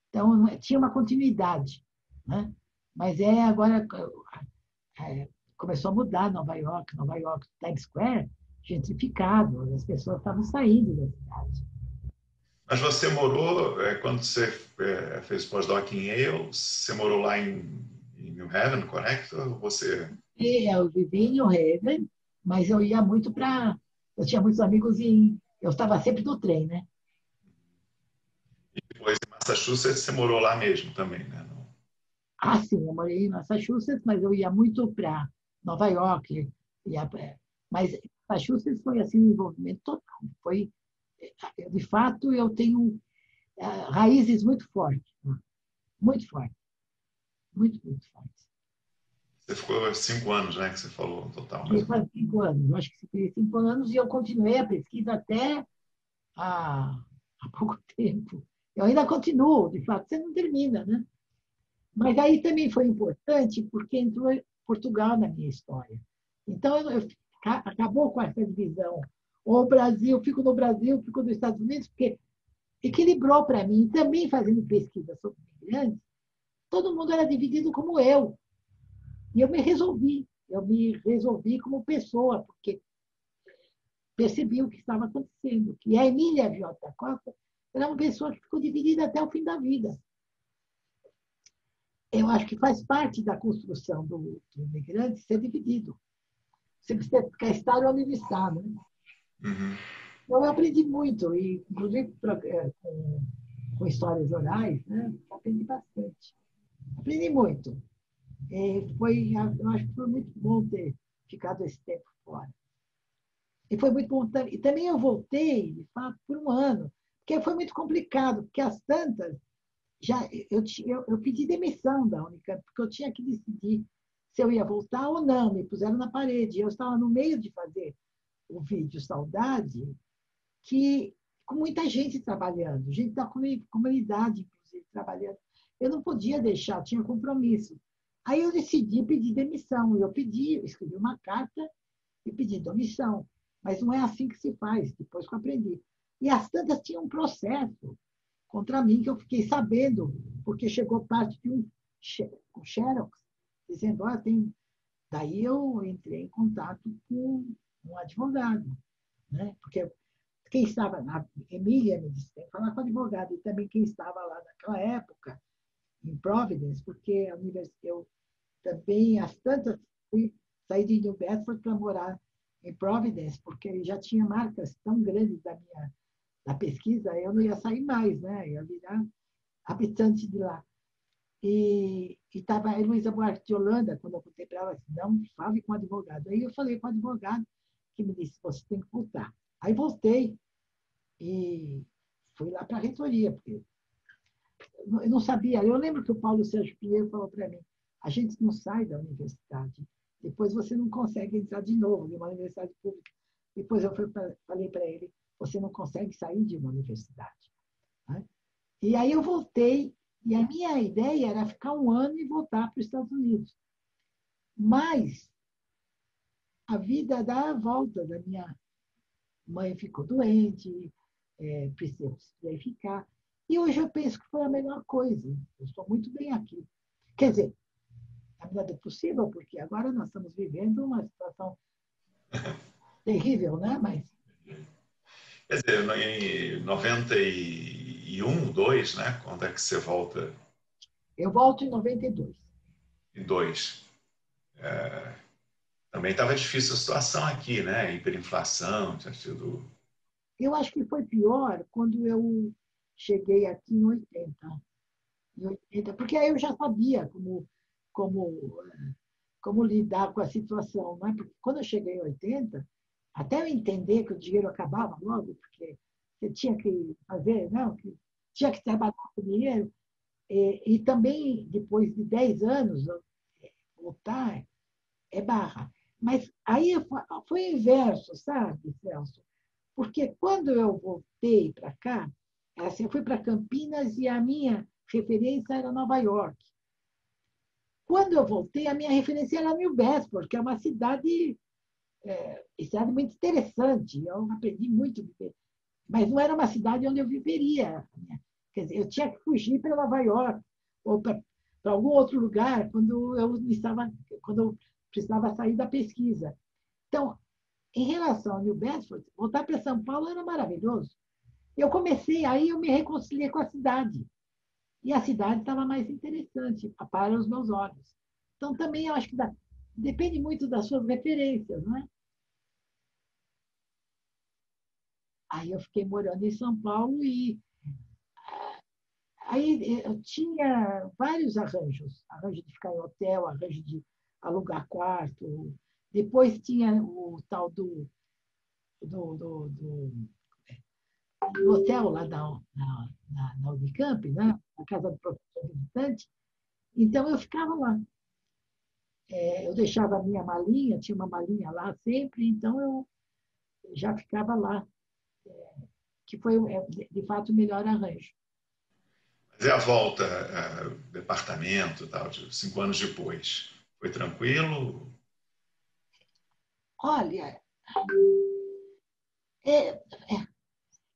Então, tinha uma continuidade. Né? Mas agora começou a mudar Nova York, Times Square, gentrificado, as pessoas estavam saindo da cidade. Mas você morou, quando você fez pós-doc em Yale, você morou lá em New Haven, correto? Ou você... Eu vivi em New Haven, mas eu ia muito para... Eu tinha muitos amigos eu estava sempre no trem, né? E depois em Massachusetts você morou lá mesmo também, né? Ah, sim, eu morei em Massachusetts, mas eu ia muito para Nova York. Mas Massachusetts foi assim um envolvimento total. De fato, eu tenho raízes muito fortes, né? Muito fortes, muito, muito fortes. Você ficou 5 anos, né, que você falou no total, Fiquei mais ou menos. quase 5 anos. Eu acho que fiquei 5 anos e eu continuei a pesquisa até há pouco tempo. Eu ainda continuo, de fato, você não termina, né? Mas aí também foi importante porque entrou Portugal na minha história. Então, acabou com essa divisão. Ou o Brasil, fico no Brasil, fico nos Estados Unidos, porque equilibrou para mim, também fazendo pesquisa sobre imigrantes, todo mundo era dividido como eu. E eu me resolvi como pessoa, porque percebi o que estava acontecendo. E a Emília Viotti da Costa era uma pessoa que ficou dividida até o fim da vida. Eu acho que faz parte da construção do imigrante ser dividido. Você quer estar onde ele está, né? Uhum. Então, eu aprendi muito, e, inclusive com histórias orais, né? Aprendi bastante. Aprendi muito. Eu acho que foi muito bom ter ficado esse tempo fora. E foi muito bom. E também eu voltei, de fato, por um ano, porque foi muito complicado, porque as tantas, eu pedi demissão da Unicamp, porque eu tinha que decidir se eu ia voltar ou não. Me puseram na parede. Eu estava no meio de fazer o vídeo Saudade, que com muita gente trabalhando, gente da comunidade, inclusive, trabalhando. Eu não podia deixar, tinha compromisso. Aí eu decidi pedir demissão. Eu escrevi uma carta e pedi demissão. Mas não é assim que se faz, depois que eu aprendi. E as tantas tinham um processo contra mim, que eu fiquei sabendo, porque chegou parte de um xerox, dizendo, tem... Daí eu entrei em contato com um advogado, né? Porque quem estava, a Emília me disse, tem que falar com o advogado, e também quem estava lá naquela época, em Providence, porque eu também, às tantas, saí de New Bedford para morar em Providence, porque já tinha marcas tão grandes da pesquisa, eu não ia sair mais, né? Eu ia virar habitante de lá. E estava a Luísa Buarque de Holanda, quando eu contei para ela, disse, não, fale com o advogado. Aí eu falei com o advogado, que me disse, você tem que voltar. Aí voltei e fui lá para a reitoria, porque eu não sabia. Eu lembro que o Paulo Sérgio Pinheiro falou para mim, a gente não sai da universidade, depois você não consegue entrar de novo em uma universidade pública. Depois eu falei para ele, você não consegue sair de uma universidade. Né? E aí eu voltei, e a minha ideia era ficar um ano e voltar para os Estados Unidos. Mas a vida dá a volta. Da minha mãe ficou doente, precisei ficar. E hoje eu penso que foi a melhor coisa. Eu estou muito bem aqui. Quer dizer, na medida do possível, porque agora nós estamos vivendo uma situação terrível, né? Mas Quer dizer, em 91, 2, né? Quando é que você volta? eu volto em 92. Em 2. Também estava difícil a situação aqui, né? Hiperinflação, tinha sido. Eu acho que foi pior quando eu cheguei aqui em 80. Em 80, porque aí eu já sabia como, como lidar com a situação. Né? Porque quando eu cheguei em 80, até eu entender que o dinheiro acabava logo, porque você tinha que fazer, não, que tinha que trabalhar com dinheiro, e também, depois de 10 anos, voltar é barra. Mas aí foi o inverso, sabe, Celso? Porque quando eu voltei para cá, assim, eu fui para Campinas e a minha referência era Nova York. Quando eu voltei, a minha referência era New Bedford, que é uma cidade muito interessante. Eu aprendi muito a viver. Mas não era uma cidade onde eu viveria. Quer dizer, eu tinha que fugir para Nova York ou para algum outro lugar quando eu precisava sair da pesquisa. Então, em relação ao New Bedford, voltar para São Paulo era maravilhoso. Eu comecei, aí eu me reconciliei com a cidade. E a cidade estava mais interessante para os meus olhos. Então, também eu acho que depende muito das suas referências, não é? Aí eu fiquei morando em São Paulo e aí eu tinha vários arranjos. Arranjo de ficar em hotel, arranjo de alugar quarto. Depois tinha o tal do, do, do, do hotel lá na Unicamp, né? Na casa do professor visitante. Então, eu ficava lá. Eu deixava a minha malinha, tinha uma malinha lá sempre, então eu já ficava lá, que foi, de fato, o melhor arranjo. Mas e a volta, departamento, tal, de 5 anos depois? Foi tranquilo? Olha, é,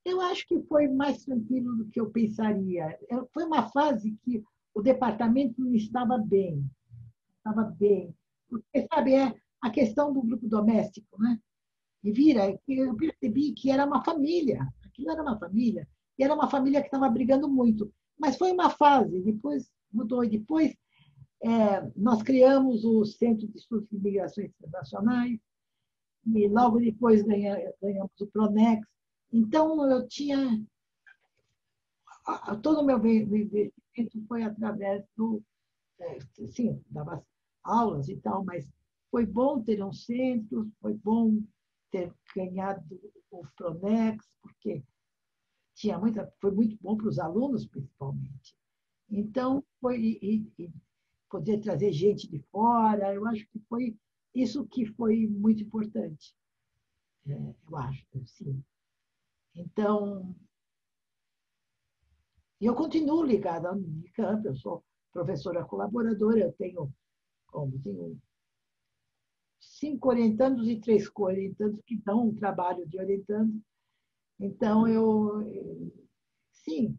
eu acho que foi mais tranquilo do que eu pensaria. Foi uma fase que o departamento não estava bem, estava bem. Porque, sabe, é a questão do grupo doméstico, né? E vira, eu percebi que era uma família, aquilo era uma família, e era uma família que estava brigando muito. Mas foi uma fase, depois mudou, e depois nós criamos o Centro de Estudos de Migrações Internacionais, e logo depois ganhamos o Pronex. Então, eu tinha. Todo o meu investimento foi através do. Sim, dava aulas e tal, mas foi bom ter um centro, foi bom ter ganhado o Pronex, porque foi muito bom para os alunos, principalmente. Então, e poder trazer gente de fora, eu acho que foi isso que foi muito importante, eu acho, sim. Então, eu continuo ligada ao Unicamp, eu sou professora colaboradora, tenho 5 orientandos e 3 co-orientandos que dão um trabalho de orientando. Então, sim,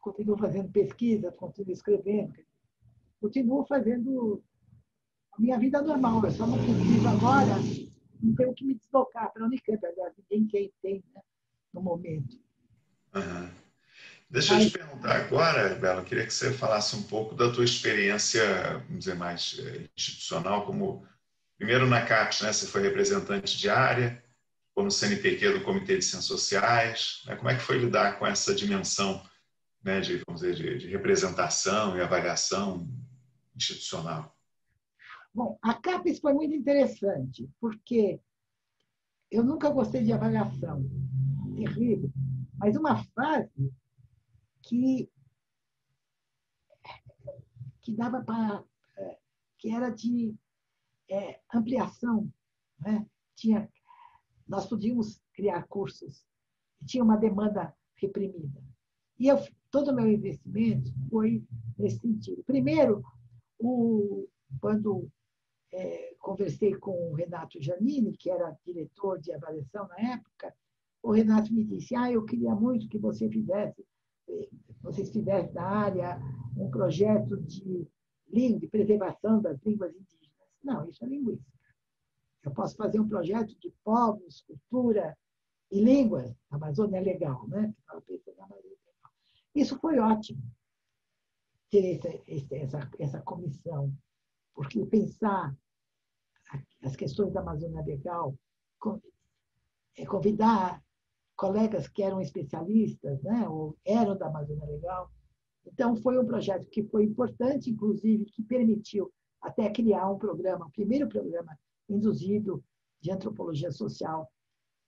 continuo fazendo pesquisa, continuo escrevendo, continuo fazendo a minha vida normal. Eu só não preciso agora, não tenho que me deslocar para a Unicamp, aliás, ninguém tem, né, no momento. Uhum. Deixa eu te Mas, perguntar agora, Bela, eu queria que você falasse um pouco da tua experiência, vamos dizer, mais institucional, como primeiro na CAPES, né? Você foi representante de área, como CNPq do Comitê de Ciências Sociais, né? Como é que foi lidar com essa dimensão, né, de, vamos dizer, de representação e avaliação institucional? bom, a CAPES foi muito interessante, porque eu nunca gostei de avaliação, terrível, mas uma fase que, que dava para. Que era de ampliação. Né? Nós podíamos criar cursos, tinha uma demanda reprimida. E todo o meu investimento foi nesse sentido. Primeiro, quando conversei com o Renato Giannini, que era diretor de avaliação na época, o Renato me disse: eu queria muito que vocês fizessem na área um projeto de preservação das línguas indígenas. Não, isso é linguística. Eu posso fazer um projeto de povos, cultura e línguas. A Amazônia é legal, né? Isso foi ótimo, ter essa comissão, porque pensar as questões da Amazônia Legal, convidar colegas que eram especialistas, né, ou eram da Amazônia Legal. Então, foi um projeto que foi importante, inclusive, que permitiu até criar um programa, o primeiro programa induzido de antropologia social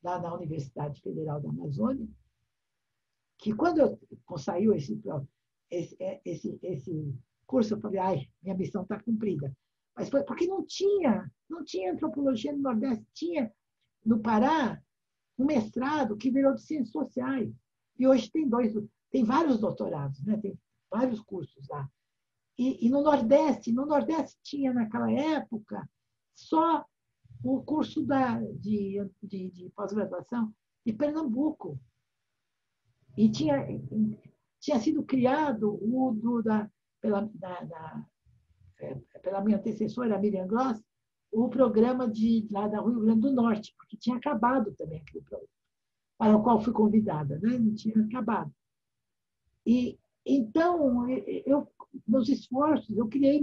lá na Universidade Federal da Amazônia, que quando saiu esse curso, eu falei, ai, minha missão está cumprida. Mas foi porque não tinha antropologia no Nordeste, tinha no Pará um mestrado que virou de ciências sociais. E hoje tem vários doutorados, né? Tem vários cursos lá. E no Nordeste tinha naquela época só o curso de pós-graduação de Pernambuco. E tinha sido criado pela minha antecessora, Miriam Gross, o programa lá da Rio Grande do Norte, porque tinha acabado também aquele programa, para o qual fui convidada, né? Não tinha acabado. E então, meus esforços, eu criei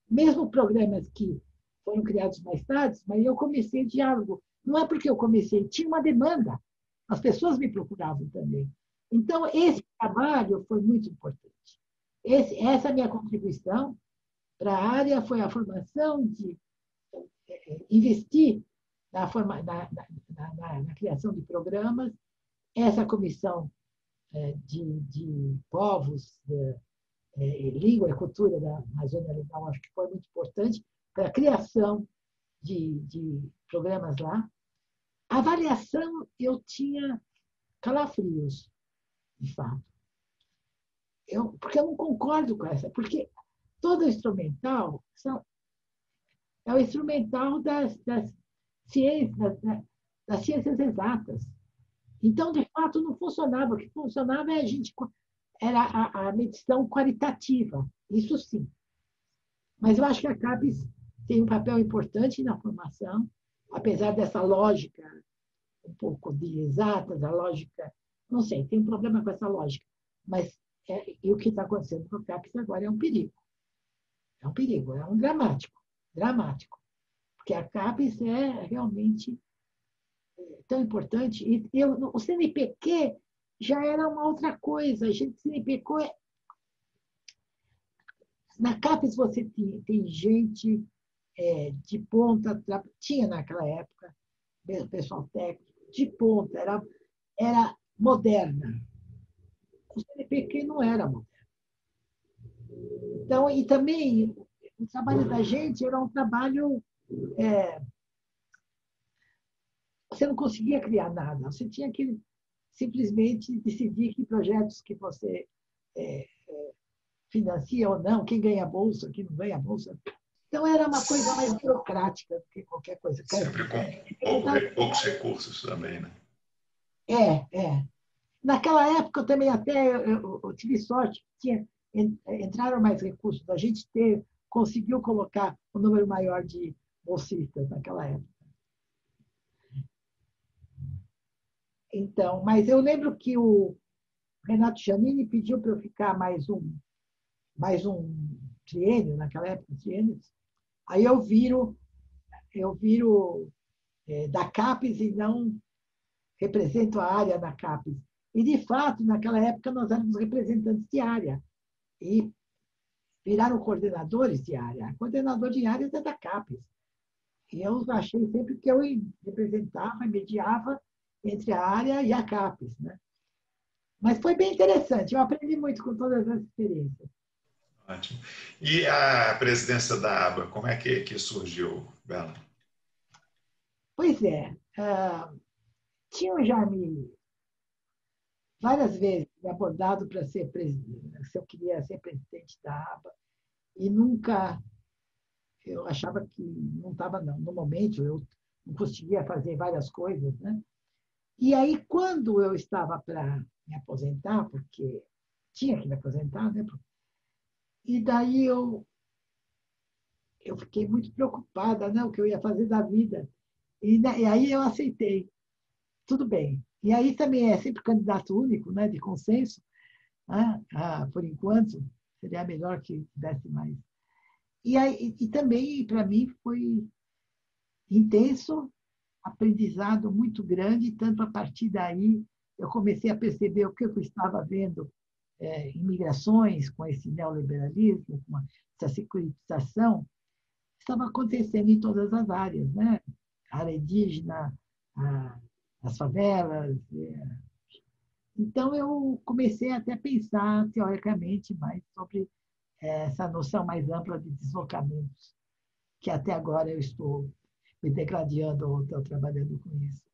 mesmo programas que foram criados mais tarde, mas eu comecei diálogo. Não é porque eu comecei, tinha uma demanda, as pessoas me procuravam também. Então, esse trabalho foi muito importante. Essa minha contribuição para a área foi a formação de investir na criação de programas, essa comissão de povos, língua e cultura da Amazônia Legal, acho que foi muito importante para a criação de programas lá. A avaliação, eu tinha calafrios, de fato. Porque eu não concordo com essa, porque todo instrumental é o instrumental das ciências exatas. Então, de fato, não funcionava. O que funcionava era a medição qualitativa, isso sim. Mas eu acho que a CAPES tem um papel importante na formação, apesar dessa lógica um pouco de exatas, a lógica, não sei, tem um problema com essa lógica. Mas e o que está acontecendo com a CAPES agora é um perigo. É um perigo, é um dramático. Dramático. Porque a CAPES é realmente tão importante. O CNPq já era uma outra coisa. A gente, CNPq, na CAPES você tem gente de ponta, tinha naquela época, pessoal técnico, de ponta, era moderna. O CNPq não era moderno. Então, e também o trabalho da gente era um trabalho. Você não conseguia criar nada, você tinha que simplesmente decidir que projetos que você financia ou não, quem ganha bolsa, quem não ganha bolsa. Então, era uma coisa mais burocrática do que qualquer coisa. Sempre com poucos recursos também, né? É. Naquela época, eu também até eu tive sorte, entraram mais recursos. A gente conseguiu colocar um número maior de bolsistas naquela época. Então, mas eu lembro que o Renato Giannini pediu para eu ficar mais um triênio, naquela época, triênios. Aí eu viro da CAPES e não represento a área da CAPES. E, de fato, naquela época, nós éramos representantes de área. E viraram coordenadores de área. Coordenador de áreas é da CAPES. E eu achei sempre que eu representava, mediava entre a área e a CAPES, né? Mas foi bem interessante. Eu aprendi muito com todas as experiências. Ótimo. E a presidência da ABA, como é que surgiu, Bela? Pois é. Tinham já várias vezes me abordado para ser presidente, se eu queria ser presidente da ABA, e nunca, eu achava que não estava, não. No momento, eu não conseguia fazer várias coisas, né? E aí, quando eu estava para me aposentar, porque tinha que me aposentar, né? E daí eu eu fiquei muito preocupada, né, o que eu ia fazer da vida. E aí eu aceitei. Tudo bem. E aí também é sempre candidato único, né, de consenso, né? Por enquanto, seria melhor que tivesse mais. E também, para mim, foi intenso, aprendizado muito grande, tanto a partir daí eu comecei a perceber o que eu estava vendo imigrações com esse neoliberalismo, com essa securitização, estava acontecendo em todas as áreas, né? A área indígena, as favelas. Então, eu comecei até a pensar, teoricamente, mais sobre essa noção mais ampla de deslocamentos, que até agora eu estou me degladiando ou estou trabalhando com isso.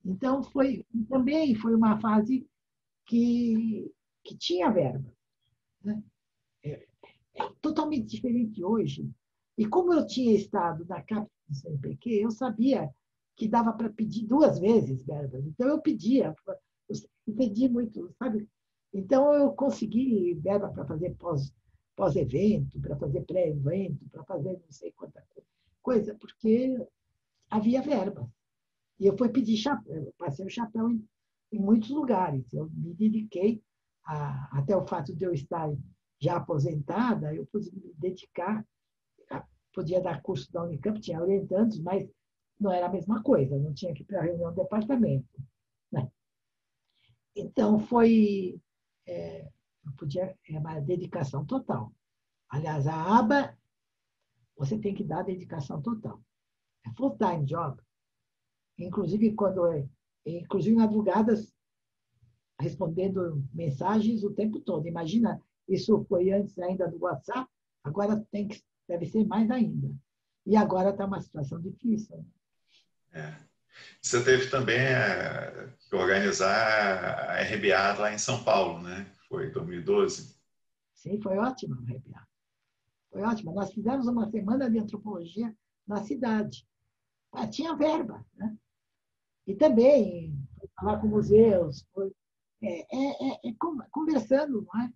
Então, também foi uma fase que tinha verba, né? É totalmente diferente hoje. E como eu tinha estado na CAPES do CNPq, eu sabia que dava para pedir 2 vezes verbas. Então, eu pedia, eu pedi muito, sabe? Então, eu consegui verba para fazer pós-evento, para fazer pré-evento, para fazer não sei quanta coisa, porque havia verba. E eu fui pedir chapéu, passei o chapéu em muitos lugares. Eu me dediquei, até o fato de eu estar já aposentada, eu pude me dedicar, podia dar curso da Unicamp, tinha orientandos, mas não era a mesma coisa, não tinha que ir para a reunião do departamento, né? Então, eu podia, é uma dedicação total. Aliás, a aba, você tem que dar dedicação total. É full-time job. Inclusive, inclusive madrugadas, respondendo mensagens o tempo todo. Imagina, isso foi antes ainda do WhatsApp, agora deve ser mais ainda. E agora está uma situação difícil. É. Você teve também que organizar a RBA lá em São Paulo, né? Foi em 2012. Sim, foi ótimo a RBA. Foi ótimo. Nós fizemos uma semana de antropologia na cidade. Tinha verba, né? E também falar com museus, conversando, não é?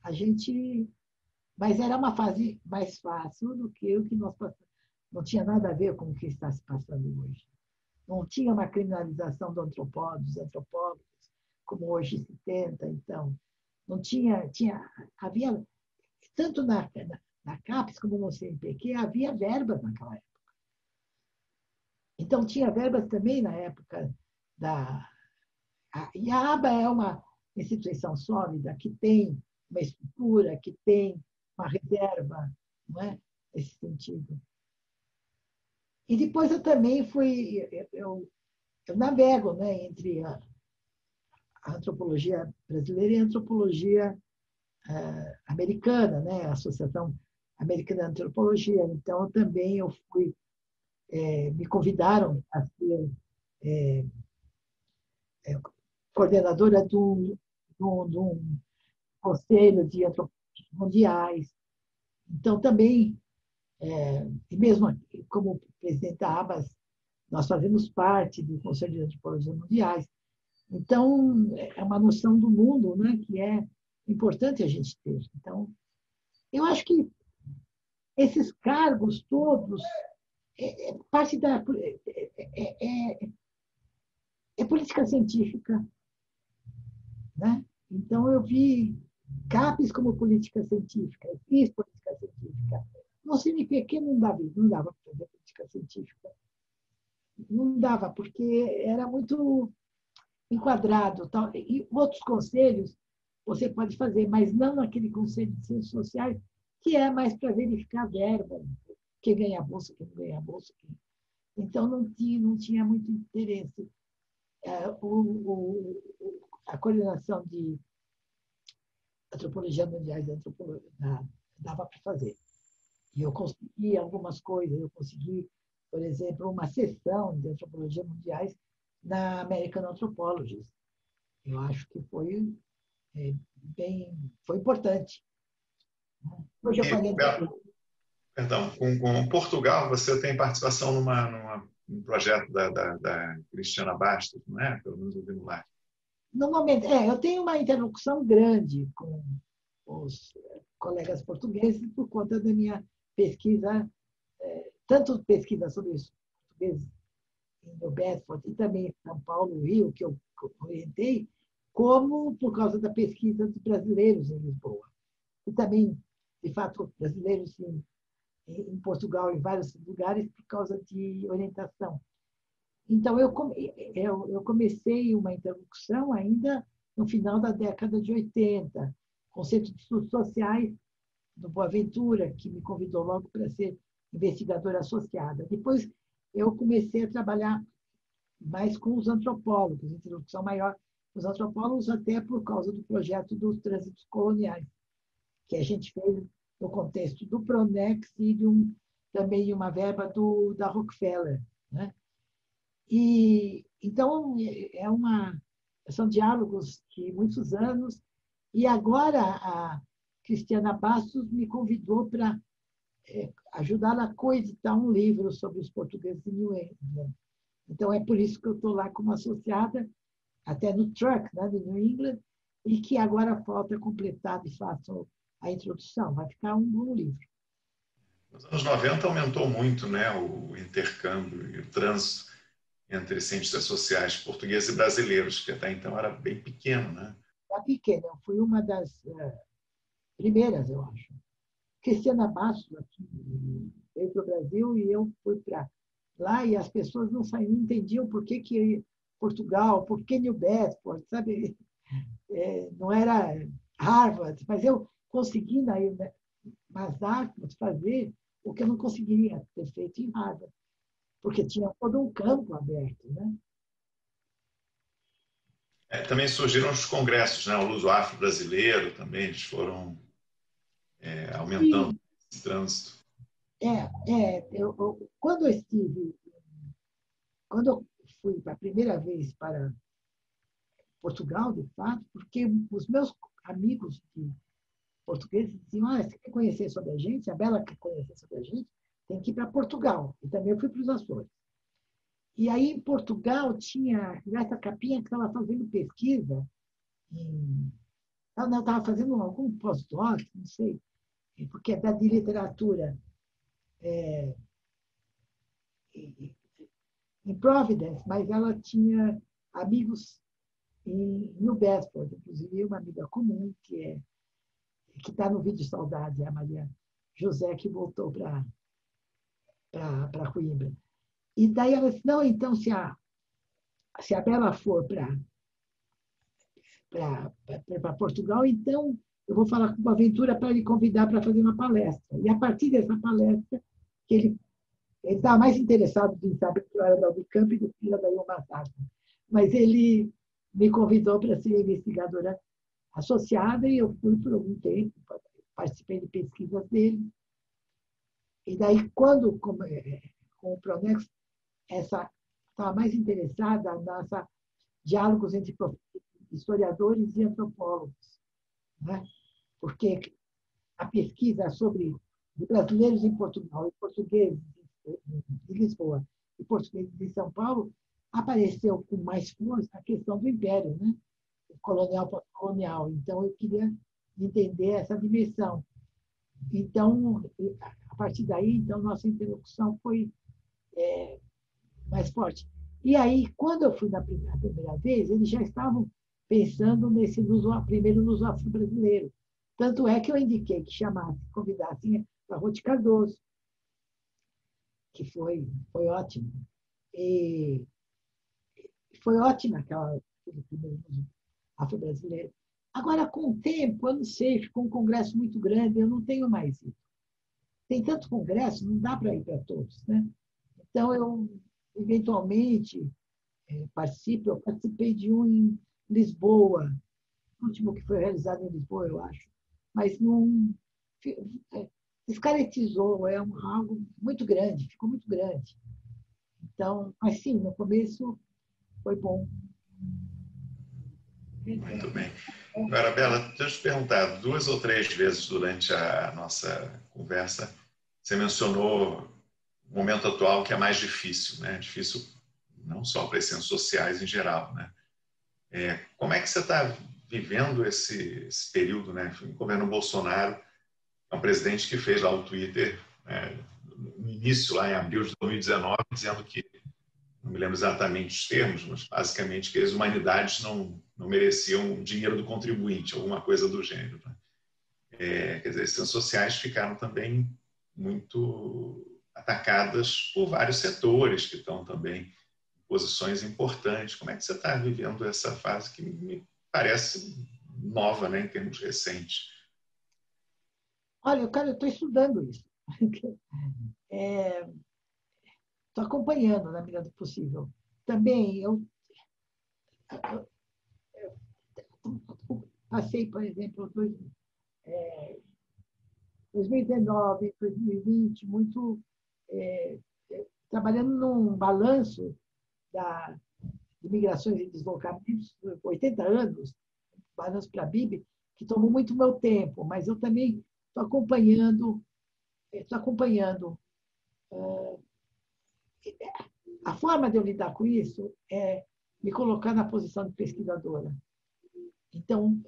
A gente, mas era uma fase mais fácil do que o que nós passamos. Não tinha nada a ver com o que está se passando hoje. Não tinha uma criminalização dos antropólogos, como hoje se tenta. Então, não havia, tanto na CAPES como no CNPq, havia verbas naquela época. Então, tinha verbas também na época da. E a ABA é uma instituição sólida que tem uma estrutura, que tem uma reserva, não é? Nesse sentido. E depois eu também eu navego, né, entre a antropologia brasileira e a antropologia americana, né, a Associação Americana de Antropologia. Então, também me convidaram a ser coordenadora de um conselho de antropologistas mundiais. Então, também, e mesmo como presidente da ABAS, nós fazemos parte do Conselho de Antropologia Mundiais. Então, é uma noção do mundo, né, que é importante a gente ter. Então, eu acho que esses cargos todos parte é política científica, né? Então, eu vi CAPES como política científica, eu fiz política científica. No CNPq não dava para fazer política científica. Não dava, porque era muito enquadrado. Tal. E outros conselhos você pode fazer, mas não naquele conselho de ciências sociais, que é mais para verificar a verba, quem ganha a bolsa, quem não ganha a bolsa. Então, não tinha muito interesse. A coordenação de antropologia mundiais dava para fazer. E eu consegui algumas coisas. Eu consegui, por exemplo, uma sessão de antropologia mundiais na American Anthropology. Eu acho que foi foi importante. Hoje eu paguei. Perdão, com Portugal, você tem participação num projeto da Cristiana Bastos, não é? Pelo menos eu vi no lá. No momento, eu tenho uma interlocução grande com os colegas portugueses por conta da minha pesquisa tanto pesquisa sobre os portugueses em New Bedford e também em São Paulo, Rio, que eu orientei, como por causa da pesquisa dos brasileiros em Lisboa. E também, de fato, brasileiros em Portugal, em vários lugares, por causa de orientação. Então, eu comecei uma introdução ainda no final da década de 80, com o Centro de Estudos Sociais do Boaventura, que me convidou logo para ser investigadora associada. Depois, eu comecei a trabalhar mais com os antropólogos, introdução maior com os antropólogos, até por causa do projeto dos trânsitos coloniais, que a gente fez no contexto do Pronex e também de uma verba da Rockefeller, né? E, então, são diálogos de muitos anos, e agora a Cristiana Bastos me convidou para ajudá-la a coeditar um livro sobre os portugueses em New England. Então, é por isso que eu estou lá como associada, até no Truck, né, de New England, e que agora falta completar, de fato, a introdução. Vai ficar um bom livro. Nos anos 90 aumentou muito, né, o intercâmbio e o trânsito entre cientistas sociais portugueses e brasileiros, que até então era bem pequeno, né? Era pequeno, eu fui uma das primeiras, eu acho. Cristiana Bastos aqui veio para o Brasil e eu fui para lá e as pessoas não entendiam por que Portugal, por que New Bedford, sabe? Não era Harvard, mas eu consegui nas Dartmouth fazer o que eu não conseguiria ter feito em Harvard, porque tinha todo um campo aberto, né? Também surgiram os congressos, né? O Luso Afro-Brasileiro também, eles foram aumentando esse trânsito. Quando eu fui a primeira vez para Portugal, de fato, porque os meus amigos portugueses diziam: você quer conhecer sobre a gente? A Bela quer conhecer sobre a gente? Tem que ir para Portugal. E também eu fui para os Açores. E aí, em Portugal, tinha essa capinha que estava fazendo pesquisa. Não, estava fazendo algum pós-doc, não sei, porque é de literatura. Em Providence, mas ela tinha amigos em New Bedford, inclusive uma amiga comum, que está no vídeo Saudade, a Maria José, que voltou para Coimbra. E daí ela disse: não, então, se a Bela for para Portugal, então eu vou falar com o Boaventura para ele convidar para fazer uma palestra. E a partir dessa palestra, que ele estava mais interessado em saber que eu era da Unicamp do que da Ilma Tata. Mas ele me convidou para ser investigadora associada e eu fui por algum tempo, participei de pesquisas dele. E daí, quando, com o Pronex, estava mais interessada nessa diálogos entre historiadores e antropólogos, né? Porque a pesquisa sobre brasileiros em Portugal e portugueses em Lisboa e portugueses em São Paulo apareceu com mais força a questão do império, né? Colonial pós-colonial. Então, eu queria entender essa dimensão. Então, a partir daí, então, nossa interlocução foi mais forte. E aí, quando eu fui na primeira vez, eles já estavam pensando nesse primeiro luso afro-brasileiro. Tanto é que eu indiquei que convidassem a Ruth Cardoso, que foi ótimo. E foi ótima aquele primeiro luso afro-brasileiro. Agora, com o tempo, eu não sei, ficou um congresso muito grande, eu não tenho mais ido. Tem tanto congresso, não dá para ir para todos, né? Então, eu, eventualmente, eu participei de um em Lisboa, o último que foi realizado em Lisboa, eu acho, mas não escaretizou, algo muito grande, ficou muito grande. Então, mas sim, no começo foi bom. Muito bem. Agora, Bela, deixa eu te perguntar, 2 ou 3 vezes durante a nossa conversa, você mencionou o momento atual que é mais difícil, né? Difícil não só para as ciências sociais em geral, né? Como é que você está vivendo esse período, né? O governo Bolsonaro é um presidente que fez lá o Twitter, né, no início, lá em abril de 2019, dizendo que, não me lembro exatamente os termos, mas basicamente que as humanidades não mereciam o dinheiro do contribuinte, alguma coisa do gênero. Né? Quer dizer, as ciências sociais ficaram também muito atacadas por vários setores que estão também em posições importantes. Como é que você está vivendo essa fase que me parece nova, né, em termos recentes? Olha, cara, eu estou estudando isso. Estou acompanhando na medida do possível. Também eu passei, por exemplo, 2019, 2020, muito trabalhando num balanço de migrações e deslocamentos, 80 anos, balanço para a BIB, que tomou muito meu tempo, mas eu também estou acompanhando. A forma de eu lidar com isso é me colocar na posição de pesquisadora. Então,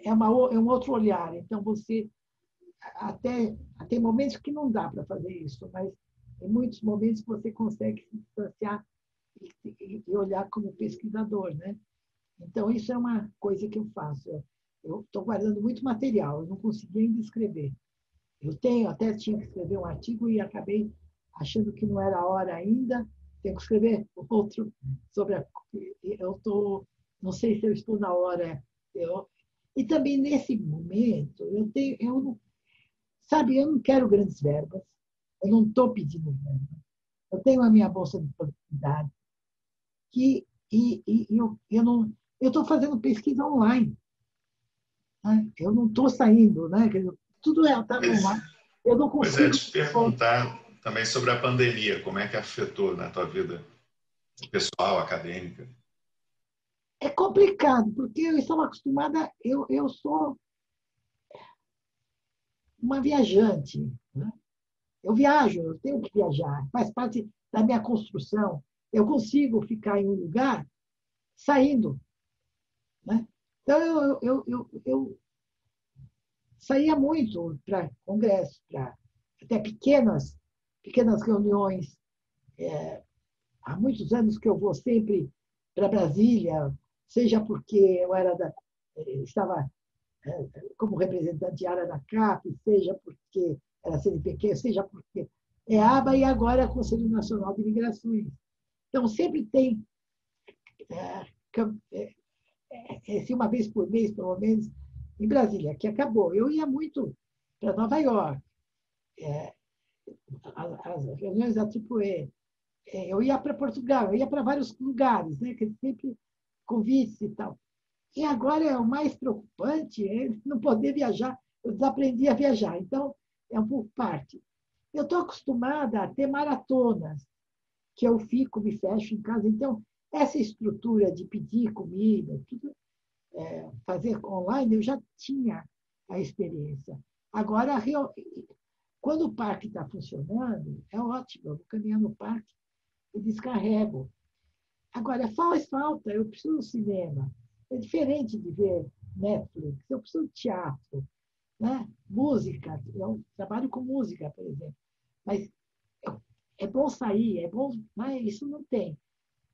é um outro olhar. Então, você tem momentos que não dá para fazer isso, mas em muitos momentos você consegue se distanciar e olhar como pesquisador, né? Então, isso é uma coisa que eu faço. Eu estou guardando muito material, eu não consegui ainda escrever. Até tinha que escrever um artigo e acabei achando que não era a hora ainda. Tenho que escrever outro sobre não sei se eu estou na hora. E também nesse momento sabe, eu não quero grandes verbas, eu não estou pedindo verbas. Eu tenho a minha bolsa de produtividade eu não eu estou fazendo pesquisa online, né? Eu não estou saindo, né? Tudo está no online. Eu não Pois é, consigo. te perguntar também sobre a pandemia, como é que afetou na tua vida pessoal, acadêmica? É complicado, porque eu estava acostumada, eu sou uma viajante, né? Eu viajo, eu tenho que viajar, faz parte da minha construção. Eu consigo ficar em um lugar saindo, né? Então, eu saía muito para congressos, para até pequenas reuniões. Há muitos anos que eu vou sempre para Brasília, seja porque estava como representante de área da CAP, seja porque era CNPq, seja porque é ABA e agora é Conselho Nacional de Migrações. Então, sempre tem, se uma vez por mês, pelo menos, em Brasília, que acabou. Eu ia muito para Nova York, as reuniões da AAA. Eu ia para Portugal, eu ia para vários lugares, né, que sempre convites e tal. E agora o mais preocupante é não poder viajar. Eu desaprendi a viajar, então é um pouco parte. Eu estou acostumada a ter maratonas, que eu fico, me fecho em casa. Então, essa estrutura de pedir comida, tudo, fazer online, eu já tinha a experiência. Agora, quando o parque está funcionando, é ótimo. Eu vou caminhar no parque e descarrego. Agora, faz falta, eu preciso do cinema. É diferente de ver Netflix, eu preciso de teatro, né? Música, eu trabalho com música, por exemplo. Mas é bom sair, é bom, mas isso não tem.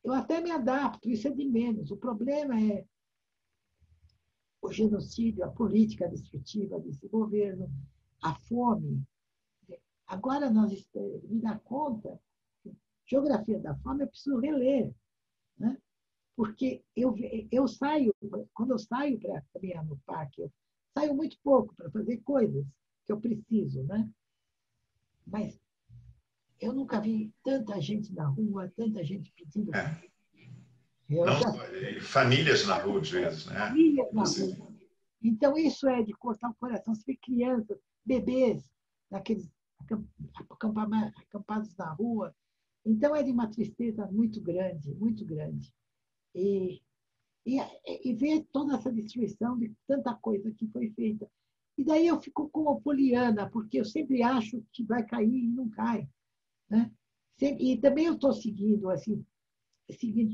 Eu até me adapto, isso é de menos. O problema é o genocídio, a política destrutiva desse governo, a fome. Agora nós me dá conta, Geografia da Fome, eu preciso reler, né? Porque eu saio, quando eu saio para caminhar no parque, eu saio muito pouco para fazer coisas que eu preciso, né? Mas eu nunca vi tanta gente na rua, tanta gente pedindo. Não, famílias na rua, às vezes, né? Famílias na rua. Então, isso é de cortar o coração. Você vê crianças, bebês, naqueles acampados na rua. Então, é de uma tristeza muito grande, muito grande. E ver toda essa destruição de tanta coisa que foi feita. E daí eu fico como poliana, porque eu sempre acho que vai cair e não cai, né? E também eu estou seguindo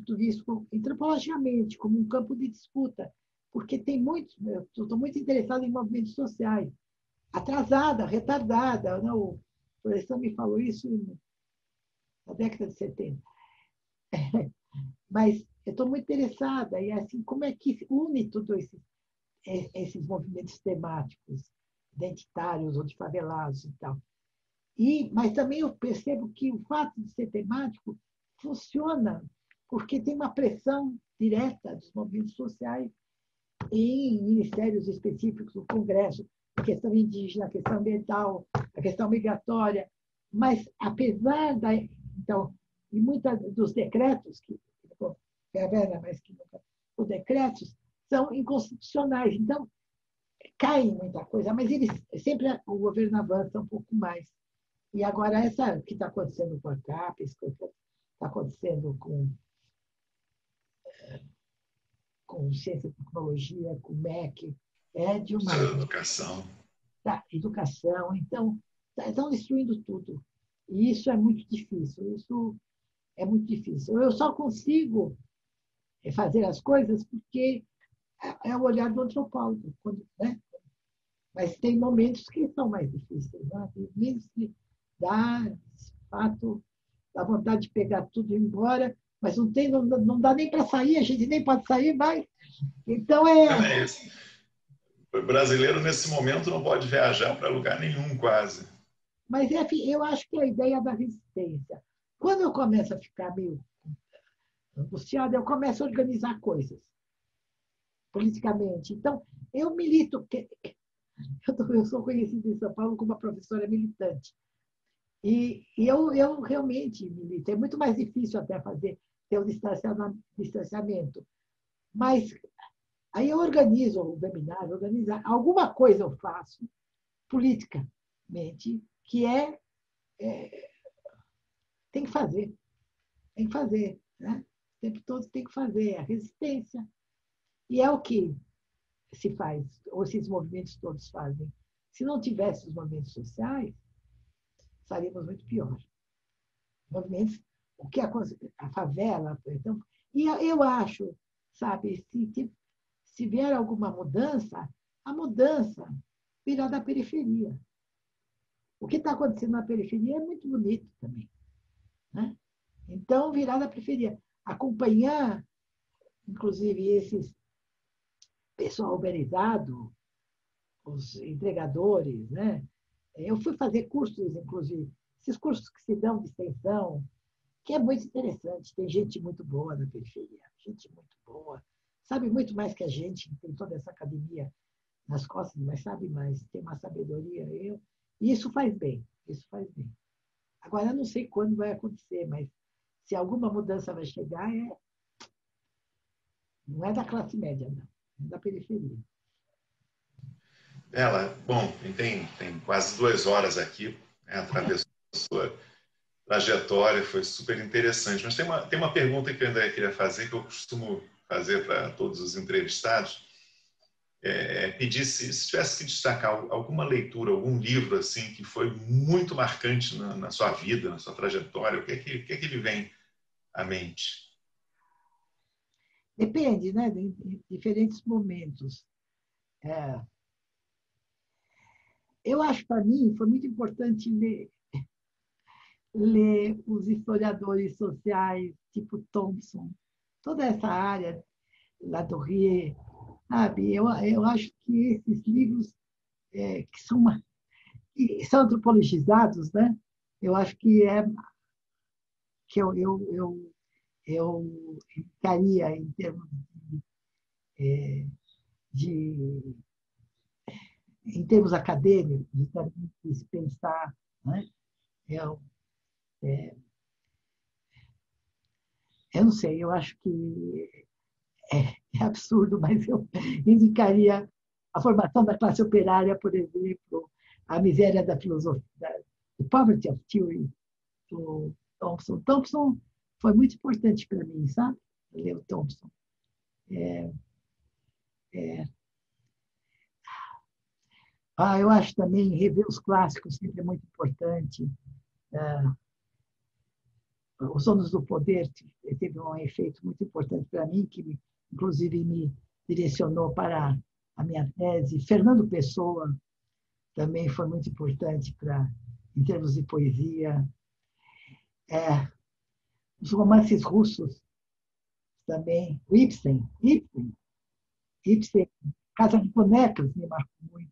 tudo isso antropologicamente, como um campo de disputa, porque eu estou muito interessada em movimentos sociais. Atrasada, retardada, não, o professor me falou isso na década de 70. Mas eu estou muito interessada e assim como é que une tudo esses movimentos temáticos, identitários ou de favelados e tal. Mas também eu percebo que o fato de ser temático funciona porque tem uma pressão direta dos movimentos sociais em ministérios específicos do Congresso, a questão indígena, a questão ambiental, a questão migratória. Mas, apesar então, de muitos dos decretos, mas que nunca, os decretos são inconstitucionais. Então, cai muita coisa, mas eles sempre o governo avança um pouco mais. E agora, o que está acontecendo com a CAPES, o que está acontecendo com ciência e tecnologia, com o MEC, é de uma... Educação. Da educação. Então, estão destruindo tudo. E isso é muito difícil. Isso é muito difícil. Eu só consigo fazer as coisas porque é o olhar do antropólogo. Né? Mas tem momentos que são mais difíceis. Né? Tem momentos que dá, de fato, dá vontade de pegar tudo e ir embora, mas não dá nem para sair, a gente nem pode sair mais. Então É isso. O brasileiro, nesse momento, não pode viajar para lugar nenhum, quase. Mas eu acho que é a ideia da resistência. Quando eu começo a ficar meio angustiada, eu começo a organizar coisas politicamente. Então, eu milito. Eu sou conhecida em São Paulo como uma professora militante. E eu realmente milito. É muito mais difícil até ter um distanciamento. Mas aí eu organizo o webinar, alguma coisa eu faço politicamente, que tem que fazer. Tem que fazer. Né? O tempo todo tem que fazer. A resistência. E é o que se faz, ou esses movimentos todos fazem. Se não tivesse os movimentos sociais, estaríamos muito pior. Movimentos, o que a favela, por exemplo. E eu acho, sabe, se vier alguma mudança, a mudança virá da periferia. O que está acontecendo na periferia é muito bonito também. Né? Então, virá da periferia. Acompanhar, inclusive, esses pessoal uberizado, os entregadores, né? Eu fui fazer cursos, inclusive, esses cursos que se dão de extensão, que é muito interessante. Tem gente muito boa na periferia, gente muito boa, sabe muito mais que a gente, tem toda essa academia nas costas, mas sabe mais, tem uma sabedoria. E isso faz bem, isso faz bem. Agora, eu não sei quando vai acontecer, mas se alguma mudança vai chegar, não é da classe média, não, é da periferia. Bom, tem quase 2 horas aqui, né, atravessou a sua trajetória, foi super interessante. Mas tem uma pergunta que eu ainda queria fazer, que eu costumo fazer para todos os entrevistados, pedir se tivesse que destacar alguma leitura, algum livro assim que foi muito marcante na sua vida, na sua trajetória, o que é que lhe vem à mente? Depende, né? De diferentes momentos. Eu acho, para mim, foi muito importante ler os historiadores sociais, tipo Thompson, toda essa área, Ladorrier, sabe? Eu acho que esses livros que são antropologizados, né? Eu acho que eu indicaria em termos de em termos acadêmicos, de se pensar, né? Eu não sei, eu acho que é absurdo, mas eu indicaria a formação da classe operária, por exemplo, a miséria da filosofia, The Poverty of Theory, do Thompson. Thompson foi muito importante para mim, sabe? Ler o Thompson. Eu acho também rever os clássicos sempre é muito importante. Os Donos do Poder teve um efeito muito importante para mim, que inclusive me direcionou para a minha tese. Fernando Pessoa também foi muito importante em termos de poesia. É, os romances russos também. O Ibsen, Casa de Bonecas me marcou muito.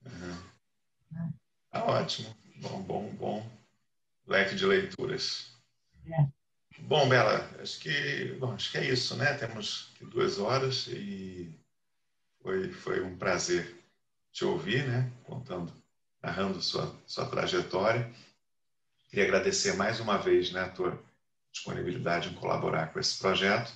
Uhum. Né? Ah, ótimo. Bom leque de leituras. É, Bom, Bela, acho que é isso, né? Temos aqui 2 horas e foi um prazer te ouvir, né? Narrando sua trajetória. Queria agradecer mais uma vez, né, a tua disponibilidade em colaborar com esse projeto.